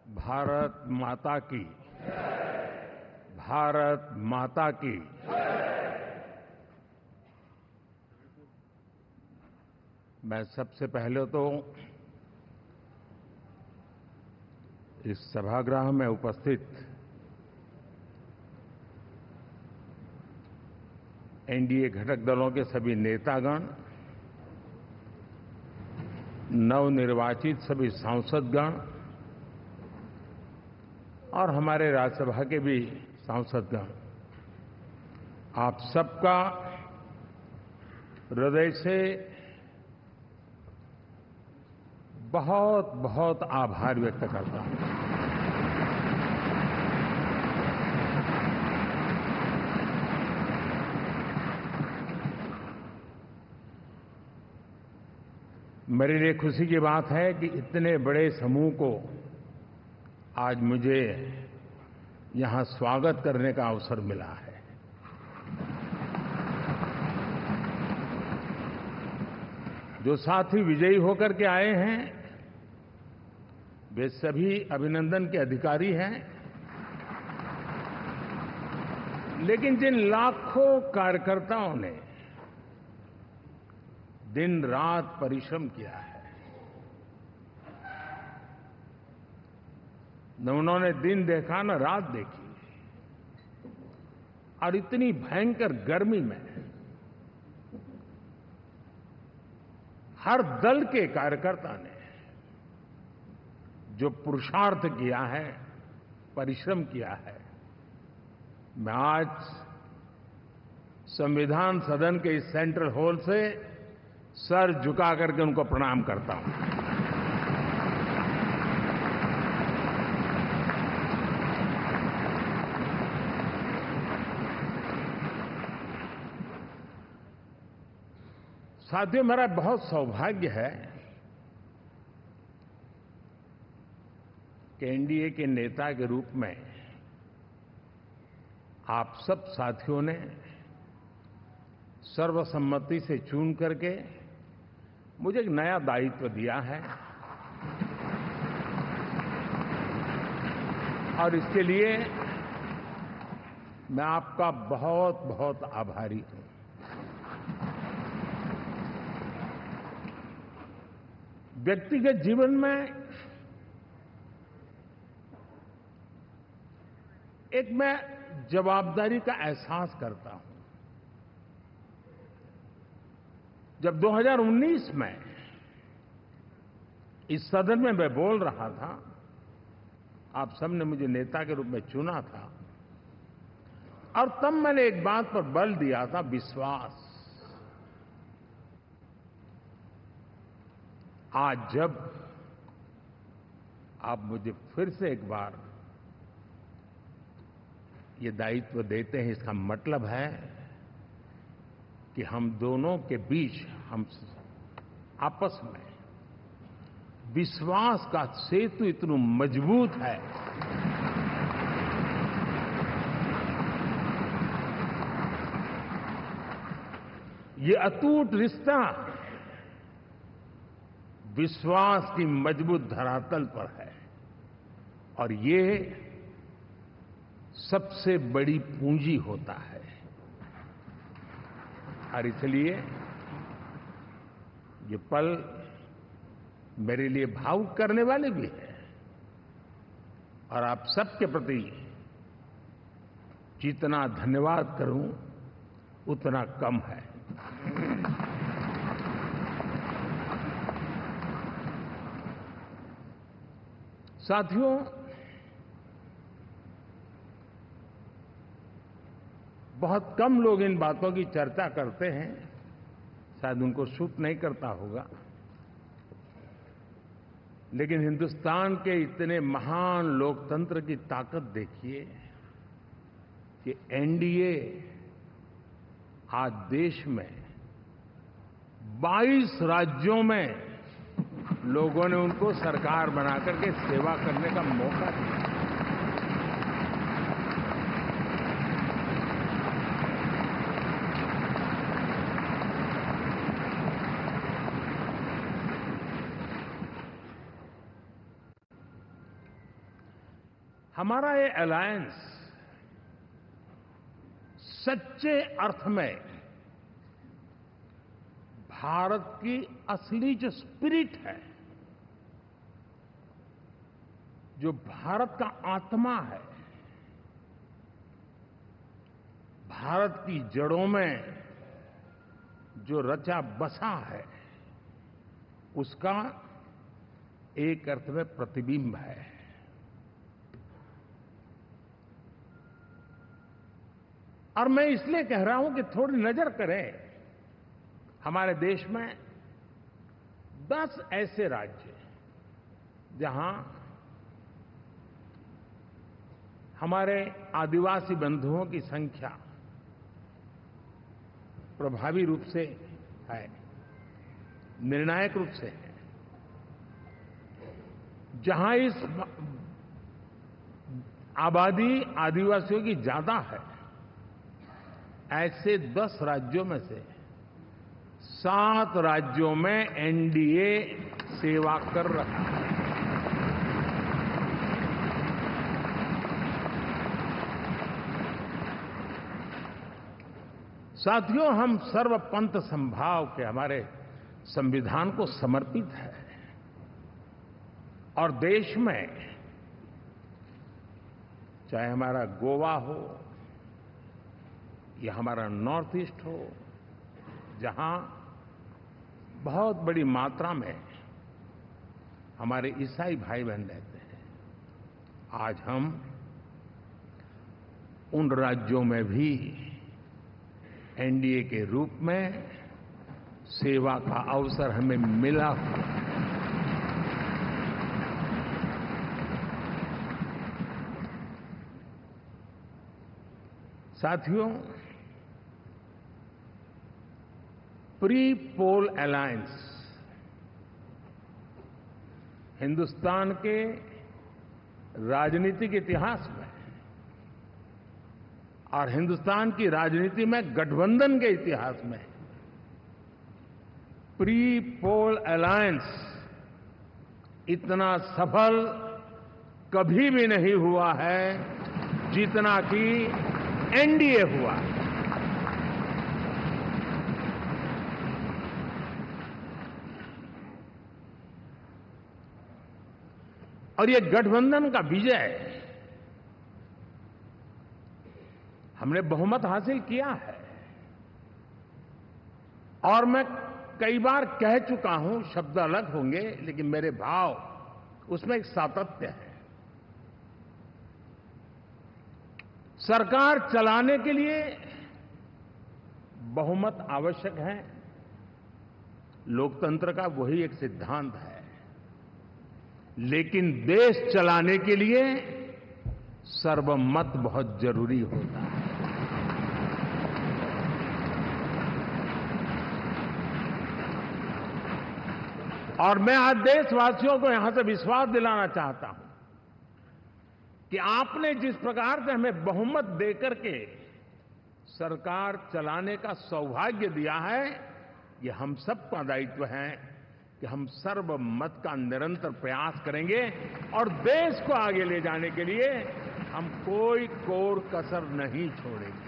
भारत माता की। भारत माता की। मैं सबसे पहले तो इस सभागृह में उपस्थित एनडीए घटक दलों के सभी नेतागण, नवनिर्वाचित सभी सांसदगण और हमारे राज्यसभा के भी सांसदगण, आप सबका हृदय से बहुत बहुत आभार व्यक्त करता हूं। मेरे लिए खुशी की बात है कि इतने बड़े समूह को आज मुझे यहां स्वागत करने का अवसर मिला है। जो साथी विजयी होकर के आए हैं वे सभी अभिनंदन के अधिकारी हैं, लेकिन जिन लाखों कार्यकर्ताओं ने दिन रात परिश्रम किया है, न उन्होंने दिन देखा न रात देखी, और इतनी भयंकर गर्मी में हर दल के कार्यकर्ता ने जो पुरुषार्थ किया है, परिश्रम किया है, मैं आज संविधान सदन के इस सेंट्रल हॉल से सर झुका करके उनको प्रणाम करता हूं। साथियों, मेरा बहुत सौभाग्य है कि एनडीए के नेता के रूप में आप सब साथियों ने सर्वसम्मति से चुन करके मुझे एक नया दायित्व दिया है, और इसके लिए मैं आपका बहुत बहुत आभारी हूं। व्यक्तिगत जीवन में एक मैं जवाबदारी का एहसास करता हूं। जब 2019 में इस सदन में मैं बोल रहा था, आप सबने मुझे नेता के रूप में चुना था, और तब मैंने एक बात पर बल दिया था, विश्वास। आज जब आप मुझे फिर से एक बार ये दायित्व देते हैं, इसका मतलब है कि हम दोनों के बीच, हम आपस में विश्वास का सेतु इतना मजबूत है ये अटूट रिश्ता विश्वास की मजबूत धरातल पर है, और ये सबसे बड़ी पूंजी होता है। और इसलिए ये पल मेरे लिए भावुक करने वाले भी हैं, और आप सबके प्रति जितना धन्यवाद करूं उतना कम है। साथियों, बहुत कम लोग इन बातों की चर्चा करते हैं, शायद उनको सूट नहीं करता होगा, लेकिन हिंदुस्तान के इतने महान लोकतंत्र की ताकत देखिए कि एनडीए आज देश में 22 राज्यों में लोगों ने उनको सरकार बनाकर के सेवा करने का मौका दिया। हमारा ये अलायंस सच्चे अर्थ में भारत की असली जो स्पिरिट है, जो भारत का आत्मा है, भारत की जड़ों में जो रचा बसा है, उसका एक अर्थ में प्रतिबिंब है। और मैं इसलिए कह रहा हूं कि थोड़ी नजर करें, हमारे देश में 10 ऐसे राज्य जहां हमारे आदिवासी बंधुओं की संख्या प्रभावी रूप से है, निर्णायक रूप से है, जहां इस आबादी आदिवासियों की ज्यादा है, ऐसे 10 राज्यों में से 7 राज्यों में एनडीए सेवा कर रहा है। साथियों, हम सर्वपंथ संभाव के हमारे संविधान को समर्पित है और देश में चाहे हमारा गोवा हो या हमारा नॉर्थ ईस्ट हो, जहां बहुत बड़ी मात्रा में हमारे ईसाई भाई बहन रहते हैं, आज हम उन राज्यों में भी एनडीए के रूप में सेवा का अवसर हमें मिला हुआ है। साथियों, प्री पोल अलायंस हिंदुस्तान के राजनीतिक इतिहास में और हिंदुस्तान की राजनीति में गठबंधन के इतिहास में प्री पोल अलायंस इतना सफल कभी भी नहीं हुआ है जितना कि एनडीए हुआ है। और ये गठबंधन का विजय, हमने बहुमत हासिल किया है और मैं कई बार कह चुका हूं, शब्द अलग होंगे लेकिन मेरे भाव उसमें एक सातत्य है। सरकार चलाने के लिए बहुमत आवश्यक है, लोकतंत्र का वही एक सिद्धांत है, लेकिन देश चलाने के लिए सर्वमत बहुत जरूरी होता है। और मैं आज देशवासियों को यहां से विश्वास दिलाना चाहता हूं कि आपने जिस प्रकार से हमें बहुमत देकर के सरकार चलाने का सौभाग्य दिया है, ये हम सबका दायित्व है कि हम सर्वमत का निरंतर प्रयास करेंगे और देश को आगे ले जाने के लिए हम कोई कोर कसर नहीं छोड़ेंगे।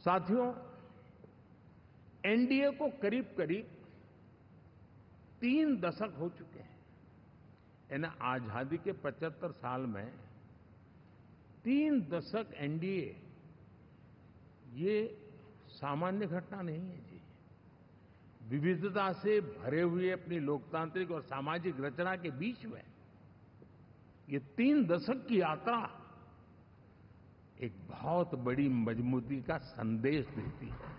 साथियों, एनडीए को करीब करीब 3 दशक हो चुके हैं। यानी आजादी के 75 साल में 3 दशक एनडीए, ये सामान्य घटना नहीं है जी। विविधता से भरे हुए अपनी लोकतांत्रिक और सामाजिक रचना के बीच में ये 3 दशक की यात्रा एक बहुत बड़ी मजबूती का संदेश देती है।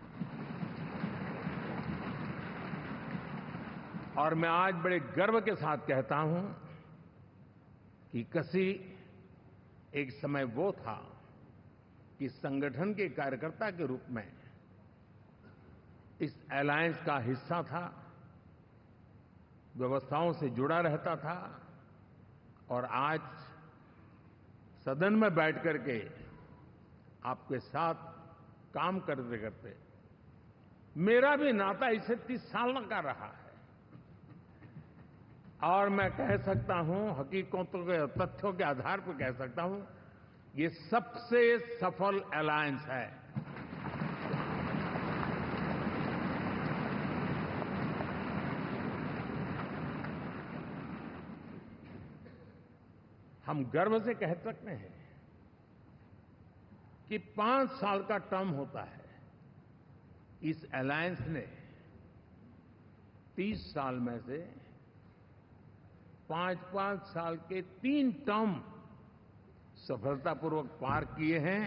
और मैं आज बड़े गर्व के साथ कहता हूं कि किसी एक समय वो था कि संगठन के कार्यकर्ता के रूप में इस अलायंस का हिस्सा था, व्यवस्थाओं से जुड़ा रहता था और आज सदन में बैठ करके आपके साथ काम करते करते मेरा भी नाता इससे 30 साल का रहा है और मैं कह सकता हूं, हकीकतों के तथ्यों के आधार पर कह सकता हूं, ये सबसे सफल अलायंस है। हम गर्व से कह सकते हैं कि 5 साल का टर्म होता है। इस अलायंस ने 30 साल में से 5-5 साल के 3 टर्म सफलतापूर्वक पार किए हैं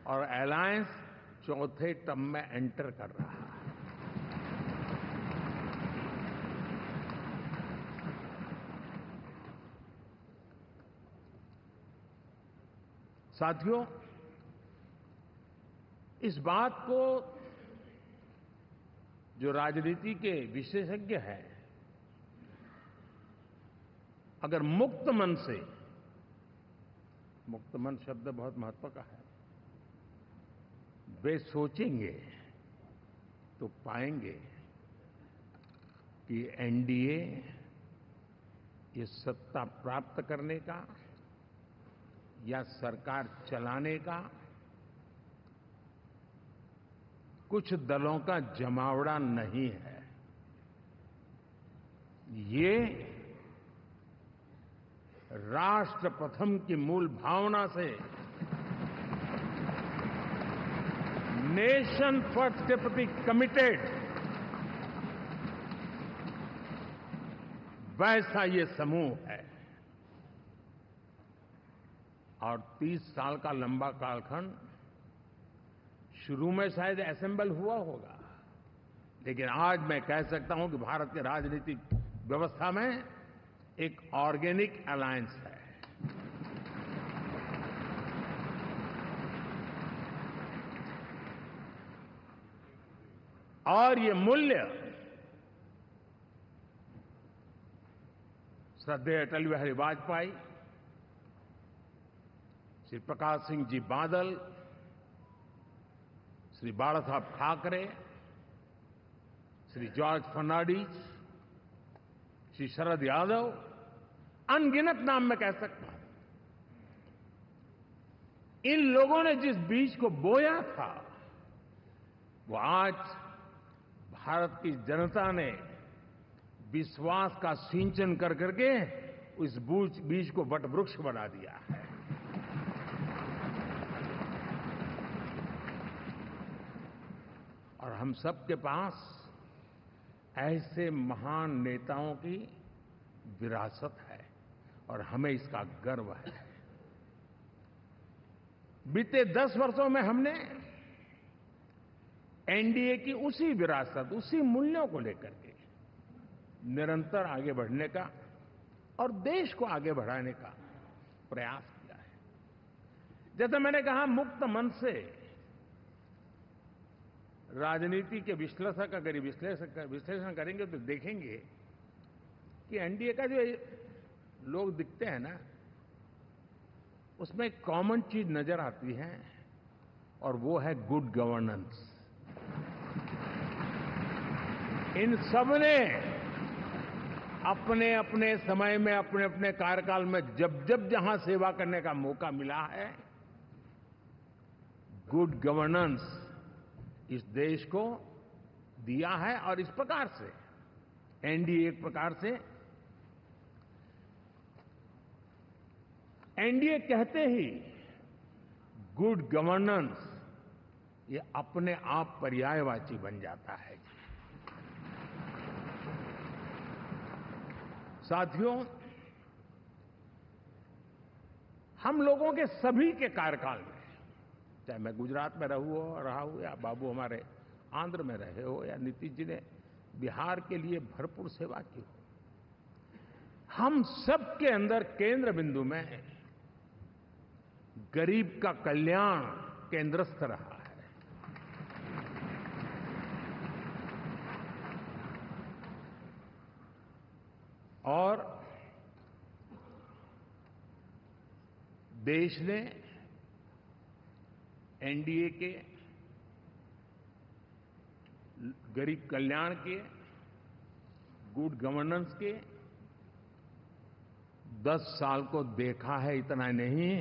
और अलायंस चौथे टर्म में एंटर कर रहा है। साथियों, इस बात को जो राजनीति के विशेषज्ञ हैं, अगर मुक्त मन से, मुक्त मन शब्द बहुत महत्व का है, वे सोचेंगे तो पाएंगे कि एनडीए ये सत्ता प्राप्त करने का या सरकार चलाने का कुछ दलों का जमावड़ा नहीं है। ये राष्ट्र प्रथम की मूल भावना से नेशन फर्स्ट के प्रति कमिटेड वैसा ये समूह है। और 30 साल का लंबा कालखंड शुरू में शायद असेंबल हुआ होगा, लेकिन आज मैं कह सकता हूं कि भारत के राजनीतिक व्यवस्था में एक ऑर्गेनिक अलायंस है। और ये मूल्य श्रद्धेय अटल बिहारी वाजपेयी, श्री प्रकाश सिंह जी बादल, श्री बाला साहब ठाकरे, श्री जॉर्ज फर्नांडिस, श्री शरद यादव, अनगिनत नाम मैं कह सकता हूं। इन लोगों ने जिस बीज को बोया था, वो आज भारत की जनता ने विश्वास का सिंचन कर करके उस बीज को वटवृक्ष बना दिया है। और हम सबके पास ऐसे महान नेताओं की विरासत है और हमें इसका गर्व है। बीते 10 वर्षों में हमने एनडीए की उसी विरासत, उसी मूल्यों को लेकर के निरंतर आगे बढ़ने का और देश को आगे बढ़ाने का प्रयास किया है। जैसे मैंने कहा, मुक्त मन से राजनीति के विश्लेषक अगर विश्लेषण करेंगे तो देखेंगे कि एनडीए का जो लोग दिखते हैं ना, उसमें एक कॉमन चीज नजर आती है और वो है गुड गवर्नेंस। इन सबने अपने अपने समय में, अपने अपने कार्यकाल में जब जब जहां सेवा करने का मौका मिला है, गुड गवर्नेंस इस देश को दिया है। और इस प्रकार से एनडीए एक प्रकार से, एनडीए कहते ही गुड गवर्नेंस ये अपने आप पर्यायवाची बन जाता है। साथियों, हम लोगों के सभी के कार्यकाल में, चाहे मैं गुजरात में रहा हूं या बाबू हमारे आंध्र में रहे हो या नीतीश जी ने बिहार के लिए भरपूर सेवा की हो, हम सबके अंदर केंद्र बिंदु में गरीब का कल्याण केंद्रस्थ रहा है। और देश ने एनडीए के गरीब कल्याण के, गुड गवर्नेंस के 10 साल को देखा है, इतना नहीं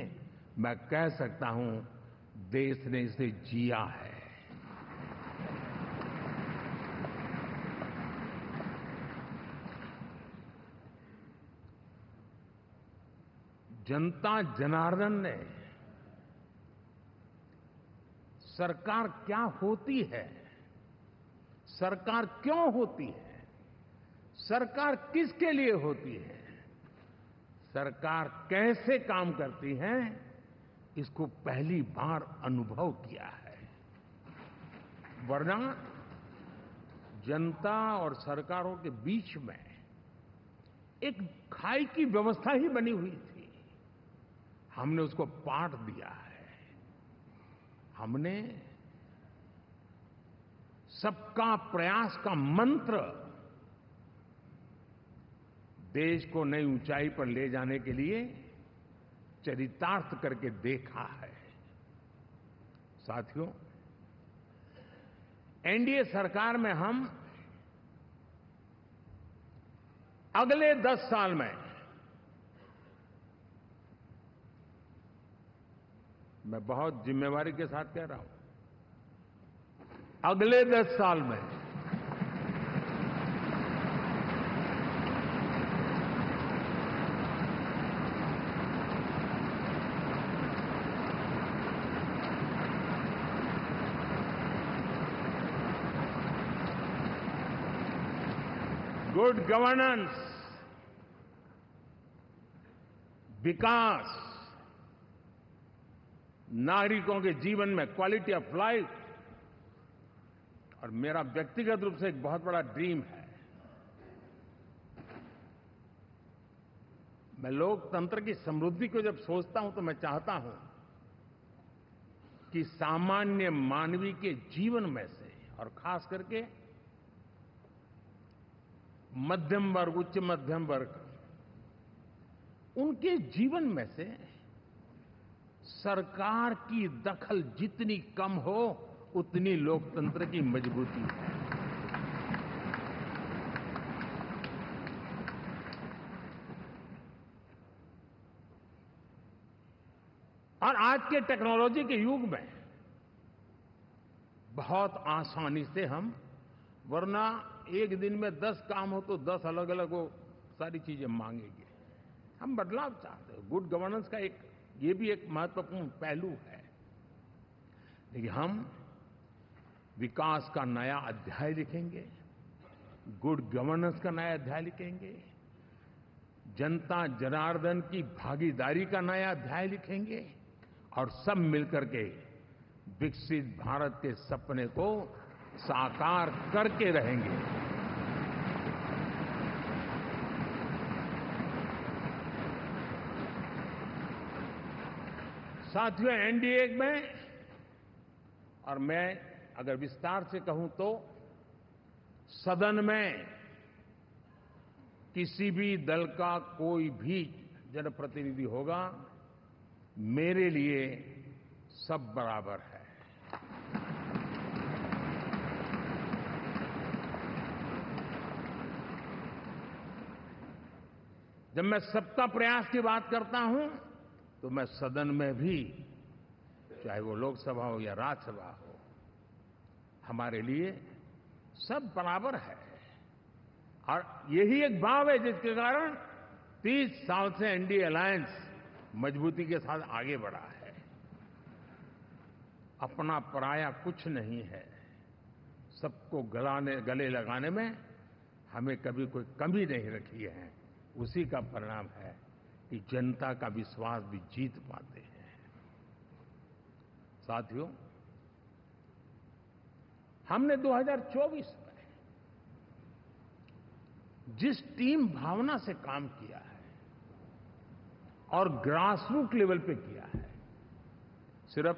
मैं कह सकता हूं देश ने इसे जिया है। जनता जनार्दन ने सरकार क्या होती है, सरकार क्यों होती है, सरकार किसके लिए होती है, सरकार कैसे काम करती है, इसको पहली बार अनुभव किया है। वरना जनता और सरकारों के बीच में एक खाई की व्यवस्था ही बनी हुई थी। हमने उसको पाट दिया है। हमने सबका प्रयास का मंत्र देश को नई ऊंचाई पर ले जाने के लिए चरितार्थ करके देखा है। साथियों, एनडीए सरकार में हम अगले 10 साल में, मैं बहुत जिम्मेवारी के साथ कह रहा हूं, अगले 10 साल में गुड गवर्नेंस, विकास, नागरिकों के जीवन में क्वालिटी ऑफ लाइफ, और मेरा व्यक्तिगत रूप से एक बहुत बड़ा ड्रीम है, मैं लोकतंत्र की समृद्धि को जब सोचता हूं तो मैं चाहता हूं कि सामान्य मानवीय के जीवन में से, और खास करके मध्यम वर्ग, उच्च मध्यम वर्ग, उनके जीवन में से सरकार की दखल जितनी कम हो उतनी लोकतंत्र की मजबूती है। और आज के टेक्नोलॉजी के युग में बहुत आसानी से हम, वरना एक दिन में 10 काम हो तो 10 अलग अलग वो सारी चीजें मांगेंगे। हम बदलाव चाहते हैं। गुड गवर्नेंस का ये भी एक महत्वपूर्ण पहलू है। देखिए, हम विकास का नया अध्याय लिखेंगे, गुड गवर्नेंस का नया अध्याय लिखेंगे, जनता जनार्दन की भागीदारी का नया अध्याय लिखेंगे, और सब मिलकर के विकसित भारत के सपने को साकार करके रहेंगे। साथियों, एनडीए में, और मैं अगर विस्तार से कहूं तो सदन में किसी भी दल का कोई भी जनप्रतिनिधि होगा, मेरे लिए सब बराबर है। जब मैं सबका प्रयास की बात करता हूं तो मैं सदन में भी, चाहे वो लोकसभा हो या राज्यसभा हो, हमारे लिए सब बराबर है। और यही एक भाव है जिसके कारण 30 साल से एनडीए अलायंस मजबूती के साथ आगे बढ़ा है। अपना पराया कुछ नहीं है। सबको गले लगाने में हमें कभी कोई कमी नहीं रखी है। उसी का परिणाम है कि जनता का विश्वास भी जीत पाते हैं। साथियों, हमने 2024 में जिस टीम भावना से काम किया है और ग्रासरूट लेवल पे किया है, सिर्फ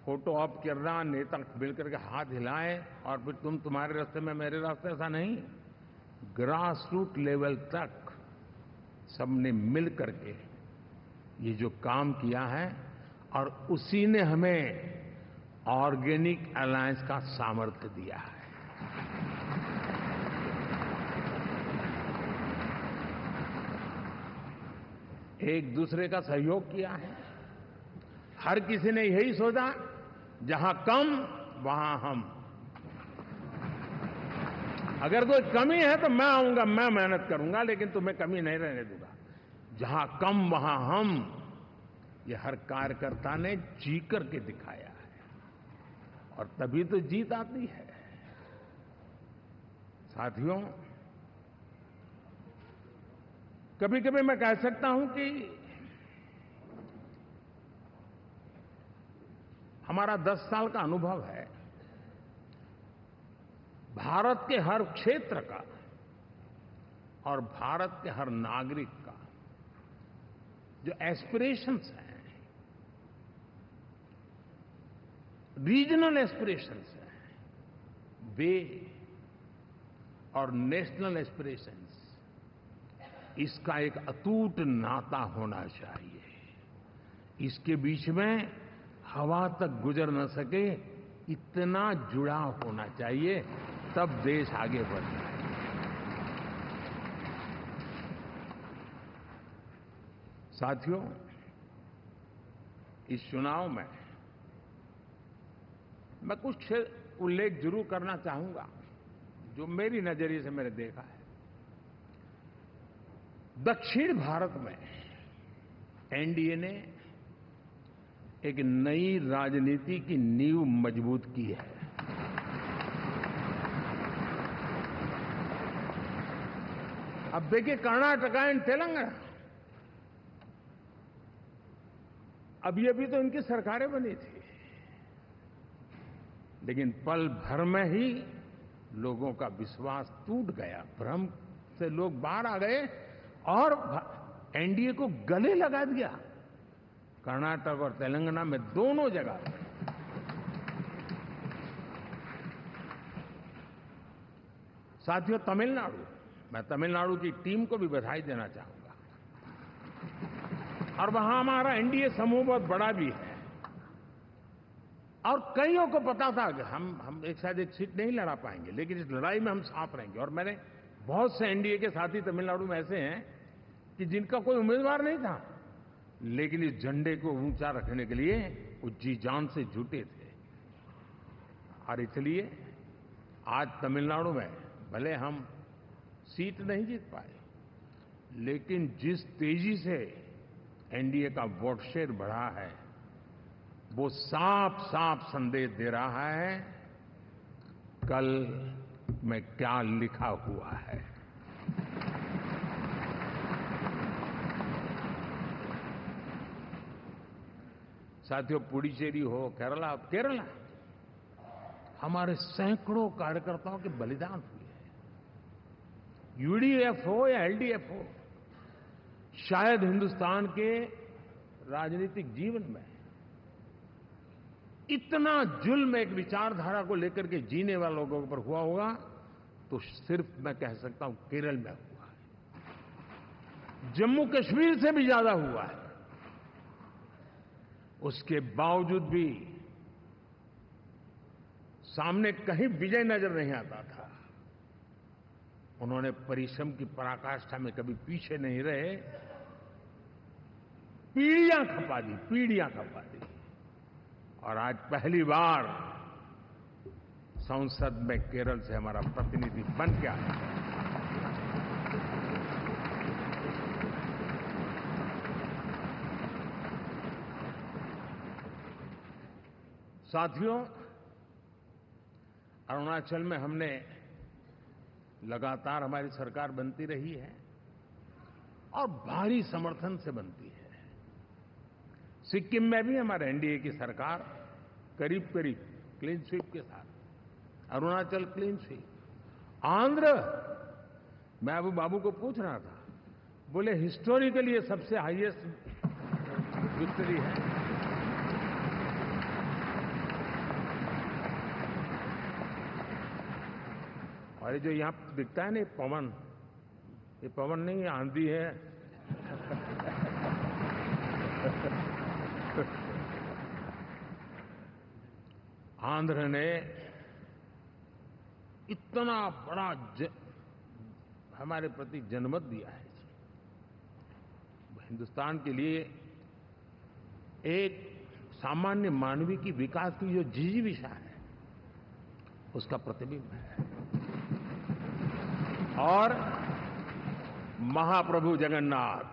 फोटो ऑप करना, नेता मिलकर के हाथ हिलाएं और फिर तुम्हारे रास्ते में मेरे रास्ते, ऐसा नहीं। ग्रासरूट लेवल तक सबने मिल करके ये जो काम किया है, और उसी ने हमें ऑर्गेनिक अलायंस का सामर्थ्य दिया है। एक दूसरे का सहयोग किया है। हर किसी ने यही सोचा, जहां कम वहां हम। अगर कोई कमी है तो मैं आऊंगा, मैं मेहनत करूंगा, लेकिन तुम्हें कमी नहीं रहने दूंगा। जहां कम वहां हम, ये हर कार्यकर्ता ने जी करके दिखाया है, और तभी तो जीत आती है। साथियों, कभी कभी मैं कह सकता हूं कि हमारा 10 साल का अनुभव है, भारत के हर क्षेत्र का और भारत के हर नागरिक का जो एस्पिरेशंस हैं, रीजनल एस्पिरेशंस हैं, वे और नेशनल एस्पिरेशंस, इसका एक अटूट नाता होना चाहिए। इसके बीच में हवा तक गुजर न सके, इतना जुड़ाव होना चाहिए, तब देश आगे बढ़ता है। साथियों, इस चुनाव में मैं कुछ उल्लेख जरूर करना चाहूंगा, जो मेरी नजरिए से मैंने देखा है। दक्षिण भारत में एनडीए ने एक नई राजनीति की नींव मजबूत की है। अब देखिए, कर्नाटक एंड तेलंगाना, अभी अभी तो इनकी सरकारें बनी थी, लेकिन पल भर में ही लोगों का विश्वास टूट गया, भ्रम से लोग बाहर आ गए और एनडीए को गले लगा दिया। कर्नाटक और तेलंगाना में दोनों जगह। साथियों, तमिलनाडु, मैं तमिलनाडु की टीम को भी बधाई देना चाहूंगा, और वहां हमारा एनडीए समूह बहुत बड़ा भी है, और कईयों को पता था कि हम एक साथ एक सीट नहीं लड़ा पाएंगे, लेकिन इस लड़ाई में हम साथ रहेंगे। और मैंने बहुत से एनडीए के साथी तमिलनाडु में ऐसे हैं कि जिनका कोई उम्मीदवार नहीं था, लेकिन इस झंडे को ऊंचा रखने के लिए वो जी जान से जुटे थे। और इसलिए आज तमिलनाडु में भले हम सीट नहीं जीत पाए, लेकिन जिस तेजी से एनडीए का वोट शेयर बढ़ा है, वो साफ साफ संदेश दे रहा है कल में क्या लिखा हुआ है। साथियों, पुडुचेरी हो, केरला, हमारे सैकड़ों कार्यकर्ताओं के बलिदान हुए हैं। यूडीएफ हो या एलडीएफ हो, शायद हिंदुस्तान के राजनीतिक जीवन में इतना जुल्म एक विचारधारा को लेकर के जीने वालों के ऊपर हुआ होगा तो सिर्फ मैं कह सकता हूं केरल में हुआ है। जम्मू कश्मीर से भी ज्यादा हुआ है। उसके बावजूद भी सामने कहीं विजय नजर नहीं आता था। उन्होंने परिश्रम की पराकाष्ठा में कभी पीछे नहीं रहे, पीढ़ियां खपा दी। और आज पहली बार संसद में केरल से हमारा प्रतिनिधि बन के आया। साथियों, अरुणाचल में हमने लगातार, हमारी सरकार बनती रही है और भारी समर्थन से बनती है। सिक्किम में भी हमारे एनडीए की सरकार करीब करीब क्लीन स्वीप के साथ, अरुणाचल क्लीन स्वीप। आंध्र, मैं अबू बाबू को पूछ रहा था, बोले हिस्टोरिकली ये सबसे हाईएस्ट विक्ट्री है। और ये जो यहां दिखता है ना पवन, ये पवन नहीं, आंधी है। आंध्र ने इतना बड़ा हमारे प्रति जनमत दिया है। हिंदुस्तान के लिए एक सामान्य मानवीय की विकास की जो जिजीविषा है, उसका प्रतिबिंब है। और महाप्रभु जगन्नाथ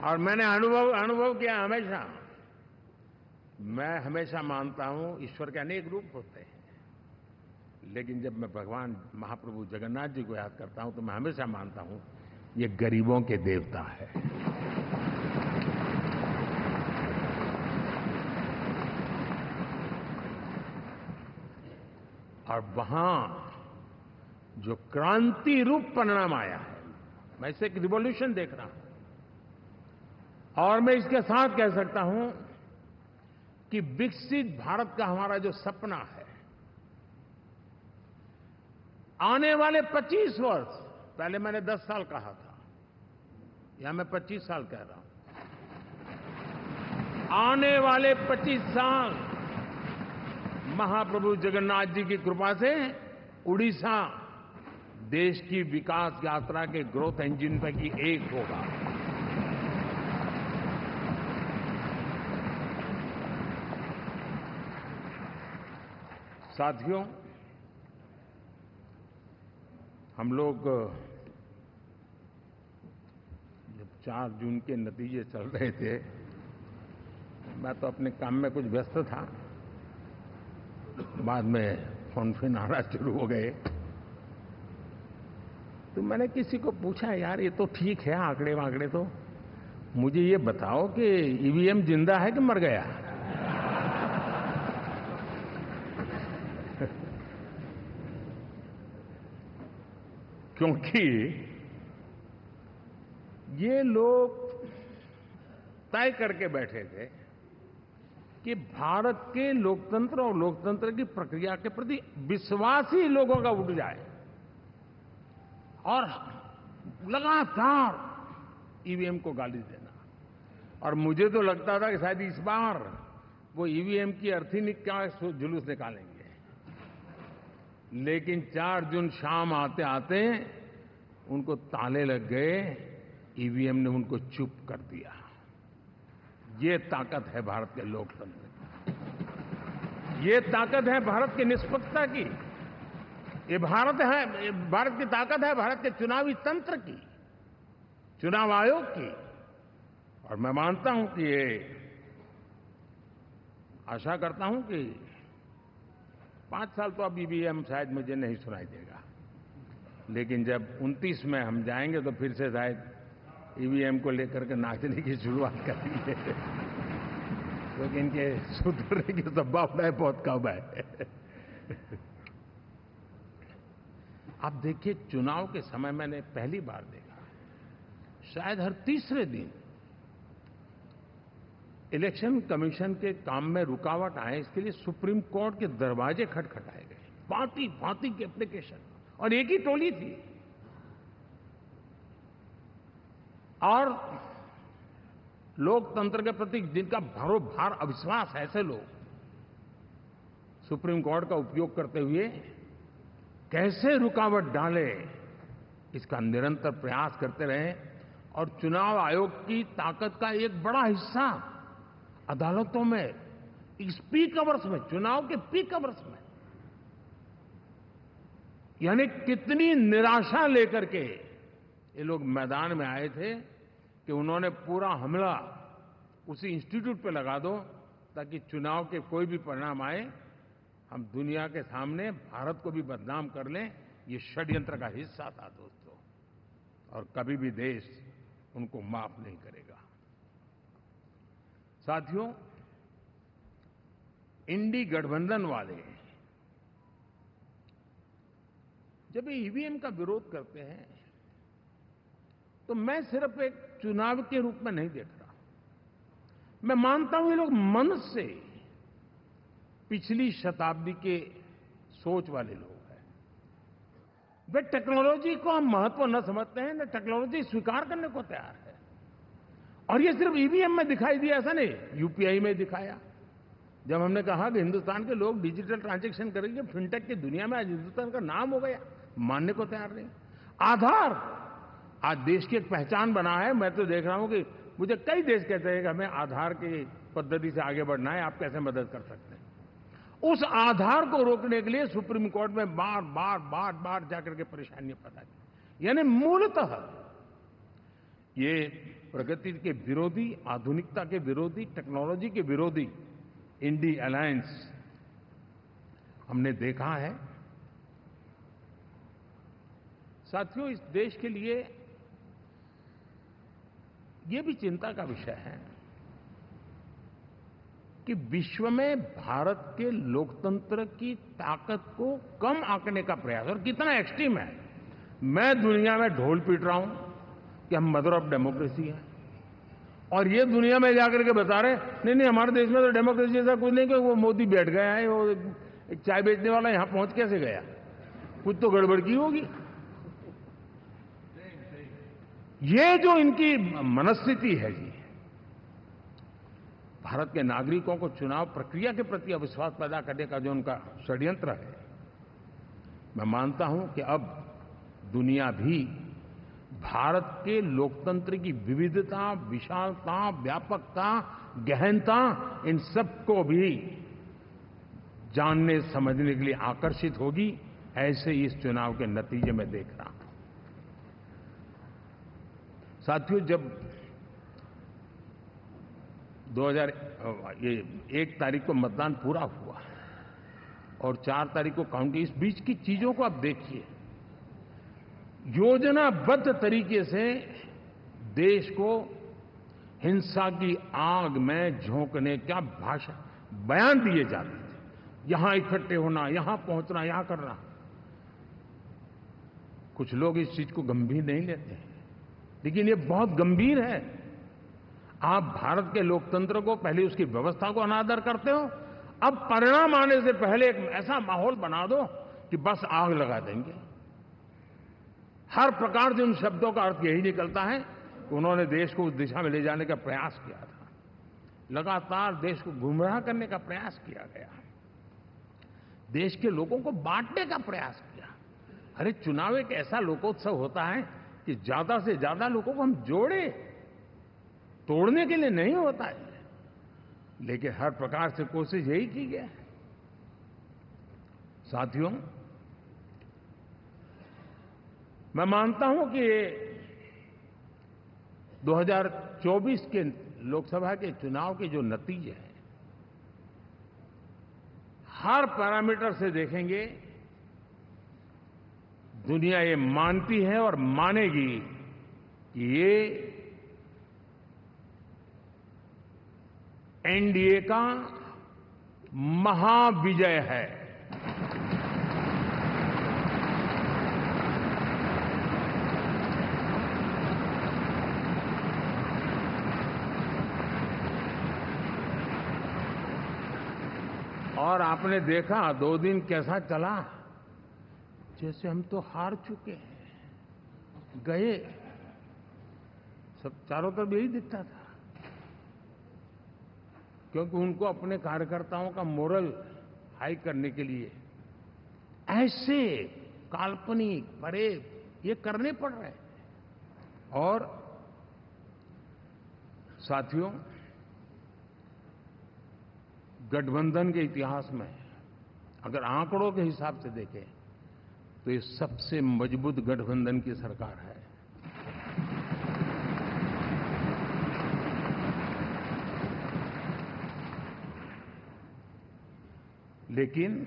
और मैंने अनुभव किया हमेशा। मैं हमेशा मानता हूं ईश्वर के अनेक रूप होते हैं, लेकिन जब मैं भगवान महाप्रभु जगन्नाथ जी को याद करता हूं तो मैं हमेशा मानता हूं ये गरीबों के देवता है। और वहां जो क्रांति रूप परिणाम आया है, मैं इसे एक रिवॉल्यूशन देख रहा हूं। और मैं इसके साथ कह सकता हूं कि विकसित भारत का हमारा जो सपना है, आने वाले 25 वर्ष, पहले मैंने 10 साल कहा था, यहां मैं 25 साल कह रहा हूं। आने वाले 25 साल महाप्रभु जगन्नाथ जी की कृपा से उड़ीसा देश की विकास यात्रा के ग्रोथ इंजन पैकी एक होगा। साथियों, हम लोग जब 4 जून के नतीजे चल रहे थे, मैं तो अपने काम में कुछ व्यस्त था। बाद में फोन आना शुरू हो गए, तो मैंने किसी को पूछा, यार ये तो ठीक है आंकड़े वांकड़े, तो मुझे ये बताओ कि ईवीएम जिंदा है कि मर गया? क्योंकि ये लोग तय करके बैठे थे कि भारत के लोकतंत्र और लोकतंत्र की प्रक्रिया के प्रति विश्वास ही लोगों का उठ जाए, और लगातार ईवीएम को गाली देना। और मुझे तो लगता था कि शायद इस बार वो ईवीएम की अर्थी का जुलूस निकालेंगे, लेकिन 4 जून शाम आते आते उनको ताले लग गए, ईवीएम ने उनको चुप कर दिया। ये ताकत है भारत के लोकतंत्र की, ये ताकत है भारत की निष्पक्षता की, ये भारत की ताकत है भारत के चुनावी तंत्र की, चुनाव आयोग की। और मैं मानता हूं कि ये आशा करता हूं कि 5 साल तो अब ईवीएम शायद मुझे नहीं सुनाई देगा, लेकिन जब 29 में हम जाएंगे तो फिर से शायद ईवीएम को लेकर के नाचने की शुरुआत करेंगे, क्योंकि इनके सुधरने की संभावना बहुत कम है। आप देखिए, चुनाव के समय मैंने पहली बार देखा, शायद हर तीसरे दिन इलेक्शन कमीशन के काम में रुकावट आए, इसके लिए सुप्रीम कोर्ट के दरवाजे खटखटाए गए, भांति भांति के एप्लीकेशन, और एक ही टोली थी। और लोकतंत्र के प्रति जिनका भरोभार अविश्वास है, ऐसे लोग सुप्रीम कोर्ट का उपयोग करते हुए कैसे रुकावट डाले, इसका निरंतर प्रयास करते रहे। और चुनाव आयोग की ताकत का एक बड़ा हिस्सा अदालतों में, इस पीक अवर्स में, चुनाव के पीक अवर्स में, यानी कितनी निराशा लेकर के ये लोग मैदान में आए थे कि उन्होंने पूरा हमला उसी इंस्टीट्यूट पे लगा दो, ताकि चुनाव के कोई भी परिणाम आए, हम दुनिया के सामने भारत को भी बदनाम कर लें। ये षड्यंत्र का हिस्सा था दोस्तों, और कभी भी देश उनको माफ नहीं करेगा। साथियों, इंडी गठबंधन वाले जब ईवीएम का विरोध करते हैं तो मैं सिर्फ एक चुनाव के रूप में नहीं देख रहा। मैं मानता हूं ये लोग मन से पिछली शताब्दी के सोच वाले लोग हैं। वे टेक्नोलॉजी को हम महत्व न समझते हैं, न टेक्नोलॉजी स्वीकार करने को तैयार है। और ये सिर्फ ईवीएम में दिखाई दिया, ऐसा नहीं, यूपीआई में दिखाया। जब हमने कहा कि हिंदुस्तान के लोग डिजिटल ट्रांजैक्शन करेंगे, फिनटेक की दुनिया में आज हिंदुस्तान का नाम हो गया, मानने को तैयार नहीं। आधार आज देश की एक पहचान बना है। मैं तो देख रहा हूं कि मुझे कई देश कहते हैं कि हमें आधार की पद्धति से आगे बढ़ना है, आप कैसे मदद कर सकते हैं। उस आधार को रोकने के लिए सुप्रीम कोर्ट में बार बार जाकर के परेशानियां पैदा की। यानी मूलतः ये प्रगति के विरोधी, आधुनिकता के विरोधी, टेक्नोलॉजी के विरोधी इंडी अलायंस हमने देखा है। साथियों, इस देश के लिए ये भी चिंता का विषय है कि विश्व में भारत के लोकतंत्र की ताकत को कम आंकने का प्रयास, और कितना एक्सट्रीम है। मैं दुनिया में ढोल पीट रहा हूं कि हम मदर ऑफ डेमोक्रेसी है, और ये दुनिया में जाकर के बता रहे नहीं हमारे देश में तो डेमोक्रेसी ऐसा कुछ नहीं, कि वो मोदी बैठ गया है, वो एक चाय बेचने वाला यहां पहुंच कैसे गया, कुछ तो गड़बड़ की होगी। ये जो इनकी मनस्थिति है जी, भारत के नागरिकों को चुनाव प्रक्रिया के प्रति अविश्वास पैदा करने का जो उनका षड्यंत्र है, मैं मानता हूं कि अब दुनिया भी भारत के लोकतंत्र की विविधता, विशालता, व्यापकता, गहनता, इन सबको भी जानने समझने के लिए आकर्षित होगी। ऐसे इस चुनाव के नतीजे में देख रहा हूं। साथियों, जब 1 तारीख को मतदान पूरा हुआ और 4 तारीख को काउंटिंग, इस बीच की चीजों को आप देखिए। योजनाबद्ध तरीके से देश को हिंसा की आग में झोंकने का बयान दिए जाते थे। यहां इकट्ठे होना, यहां पहुंचना, यहां करना। कुछ लोग इस चीज को गंभीर नहीं लेते हैं, लेकिन ये बहुत गंभीर है। आप भारत के लोकतंत्र को, पहले उसकी व्यवस्था को अनादर करते हो, अब परिणाम आने से पहले एक ऐसा माहौल बना दो कि बस आग लगा देंगे। हर प्रकार से उन शब्दों का अर्थ यही निकलता है कि उन्होंने देश को उस दिशा में ले जाने का प्रयास किया था। लगातार देश को गुमराह करने का प्रयास किया गया, देश के लोगों को बांटने का प्रयास किया। अरे, चुनाव एक ऐसा लोकोत्सव होता है कि ज्यादा से ज्यादा लोगों को हम जोड़े, तोड़ने के लिए नहीं होता है। लेकिन हर प्रकार से कोशिश यही की गई। साथियों, मैं मानता हूं कि 2024 के लोकसभा के चुनाव के जो नतीजे हैं, हर पैरामीटर से देखेंगे, दुनिया ये मानती है और मानेगी कि ये एनडीए का महाविजय है। और आपने देखा 2 दिन कैसा चला, जैसे हम तो हार चुके हैं, गए। सब चारों तरफ यही दिखता था, क्योंकि उनको अपने कार्यकर्ताओं का मोरल हाई करने के लिए ऐसे काल्पनिक परेड ये करने पड़ रहे हैं। और साथियों, गठबंधन के इतिहास में अगर आंकड़ों के हिसाब से देखें तो ये सबसे मजबूत गठबंधन की सरकार है। लेकिन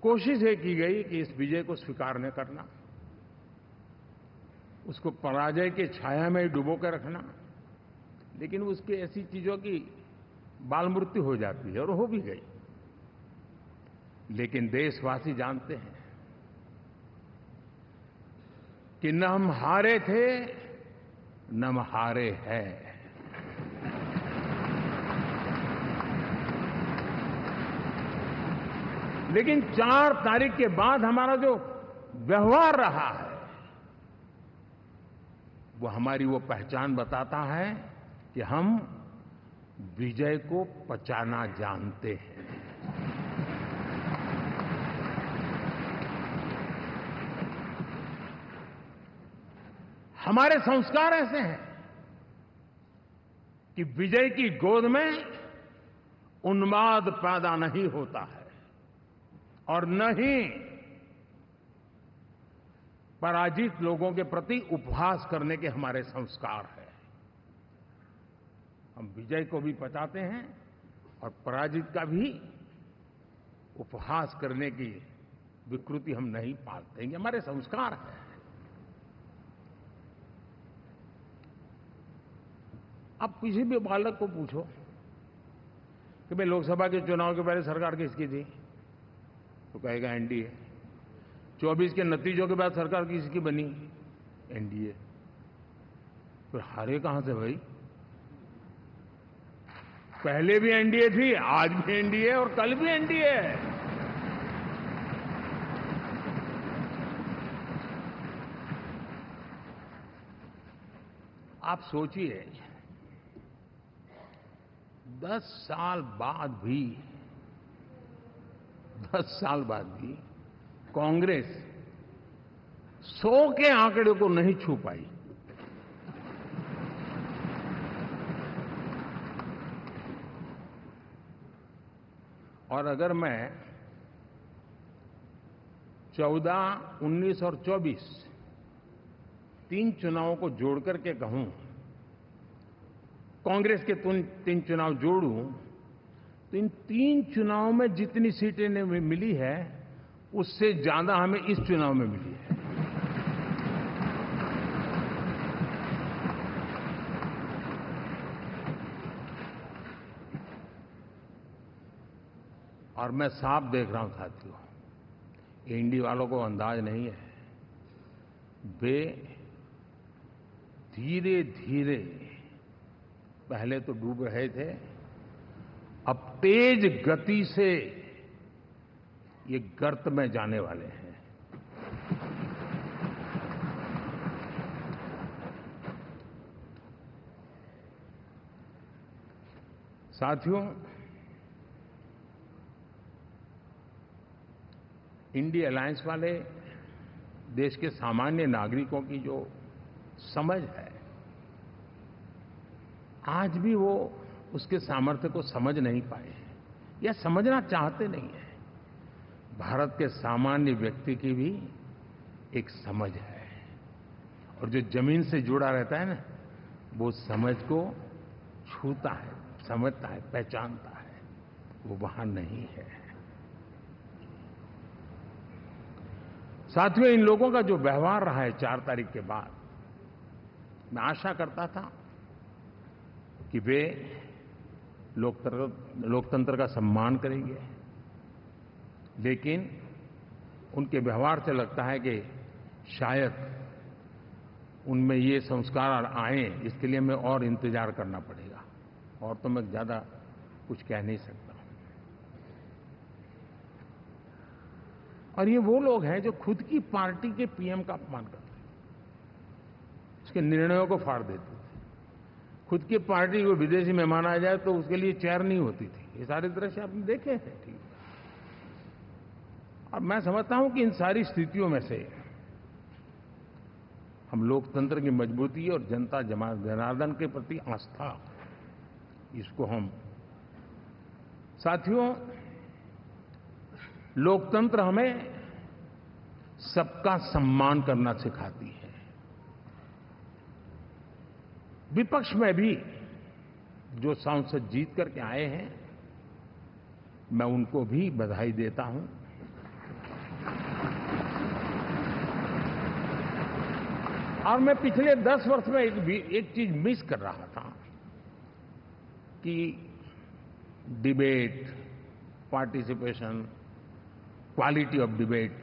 कोशिश ये की गई कि इस विजय को स्वीकार न करना, उसको पराजय के छाया में डुबो कर रखना। लेकिन उसकी ऐसी चीजों की बाल मृत्यु हो जाती है, और हो भी गई। लेकिन देशवासी जानते हैं कि न हम हारे थे, न हम हारे हैं। लेकिन 4 तारीख के बाद हमारा जो व्यवहार रहा है वो हमारी वो पहचान बताता है कि हम विजय को पचाना जानते हैं। हमारे संस्कार ऐसे हैं कि विजय की गोद में उन्माद पैदा नहीं होता है और न ही पराजित लोगों के प्रति उपहास करने के हमारे संस्कार हैं। हम विजय को भी पचाते हैं और पराजित का भी उपहास करने की विकृति हम नहीं पालते। ये हमारे संस्कार हैं। अब किसी भी बालक को पूछो कि भाई लोकसभा के चुनाव के पहले सरकार किसकी थी, तो कहेगा एनडीए। 24 के नतीजों के बाद सरकार किसकी बनी, एनडीए। फिर हारे कहां से भाई? पहले भी एनडीए थी, आज भी एनडीए और कल भी एनडीए है। आप सोचिए 10 साल बाद भी कांग्रेस 100 के आंकड़े को नहीं छू पाई। और अगर मैं 14, 19 और 24 3 चुनावों को जोड़ करके कहूं, कांग्रेस के 3 चुनाव जोड़ूं, तो इन 3 चुनावों में जितनी सीटें मिली है उससे ज्यादा हमें इस चुनाव में मिली है। और मैं साफ देख रहा हूं साथियों, एनडीए वालों को अंदाज नहीं है। वे धीरे धीरे पहले तो डूब रहे थे, अब तेज गति से ये गर्त में जाने वाले हैं। साथियों, इंडिया अलायंस वाले देश के सामान्य नागरिकों की जो समझ है, आज भी वो उसके सामर्थ्य को समझ नहीं पाए हैं या समझना चाहते नहीं हैं। भारत के सामान्य व्यक्ति की भी एक समझ है और जो जमीन से जुड़ा रहता है ना, वो समझ को छूता है, समझता है, पहचानता है, वो वहां नहीं है। साथियों, इन लोगों का जो व्यवहार रहा है 4 तारीख के बाद, मैं आशा करता था कि वे लोकतंत्र का सम्मान करेंगे, लेकिन उनके व्यवहार से लगता है कि शायद उनमें ये संस्कार आए, इसके लिए हमें और इंतजार करना पड़ेगा। और तो मैं ज्यादा कुछ कह नहीं सकता। और ये वो लोग हैं जो खुद की पार्टी के पीएम का अपमान करते हैं, उसके निर्णयों को फाड़ देते थे। खुद की पार्टी को विदेशी मेहमान आ जाए तो उसके लिए चेयर नहीं होती थी। ये सारे दृश्य आपने देखे हैं, ठीक। और मैं समझता हूं कि इन सारी स्थितियों में से हम लोकतंत्र की मजबूती और जनता जनार्दन के प्रति आस्था, इसको हम, साथियों, लोकतंत्र हमें सबका सम्मान करना सिखाती है। विपक्ष में भी जो सांसद जीत करके आए हैं, मैं उनको भी बधाई देता हूं। और मैं पिछले 10 वर्ष में एक चीज मिस कर रहा था कि debate, participation, quality of debate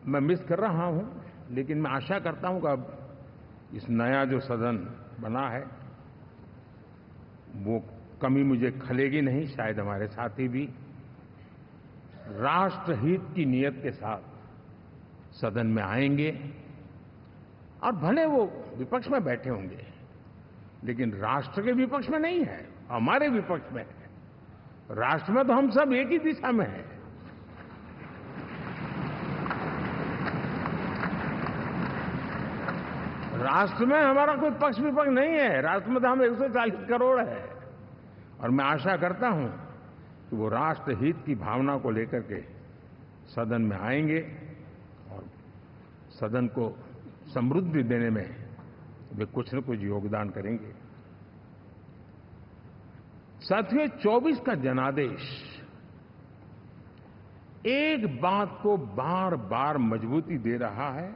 मैं मिस कर रहा हूं। लेकिन मैं आशा करता हूं कि अब इस नया जो सदन बना है वो कमी मुझे खलेगी नहीं, शायद हमारे साथी भी राष्ट्रहित की नीयत के साथ सदन में आएंगे और भले वो विपक्ष में बैठे होंगे, लेकिन राष्ट्र के विपक्ष में नहीं है, हमारे विपक्ष में है। राष्ट्र में तो हम सब एक ही दिशा में हैं। राष्ट्र में हमारा कोई पक्ष विपक्ष नहीं है। राष्ट्र में तो हम 140 करोड़ है और मैं आशा करता हूं कि वो राष्ट्र हित की भावना को लेकर के सदन में आएंगे और सदन को समृद्धि देने में वे कुछ न कुछ योगदान करेंगे। साथियों, 24 का जनादेश एक बात को बार बार मजबूती दे रहा है,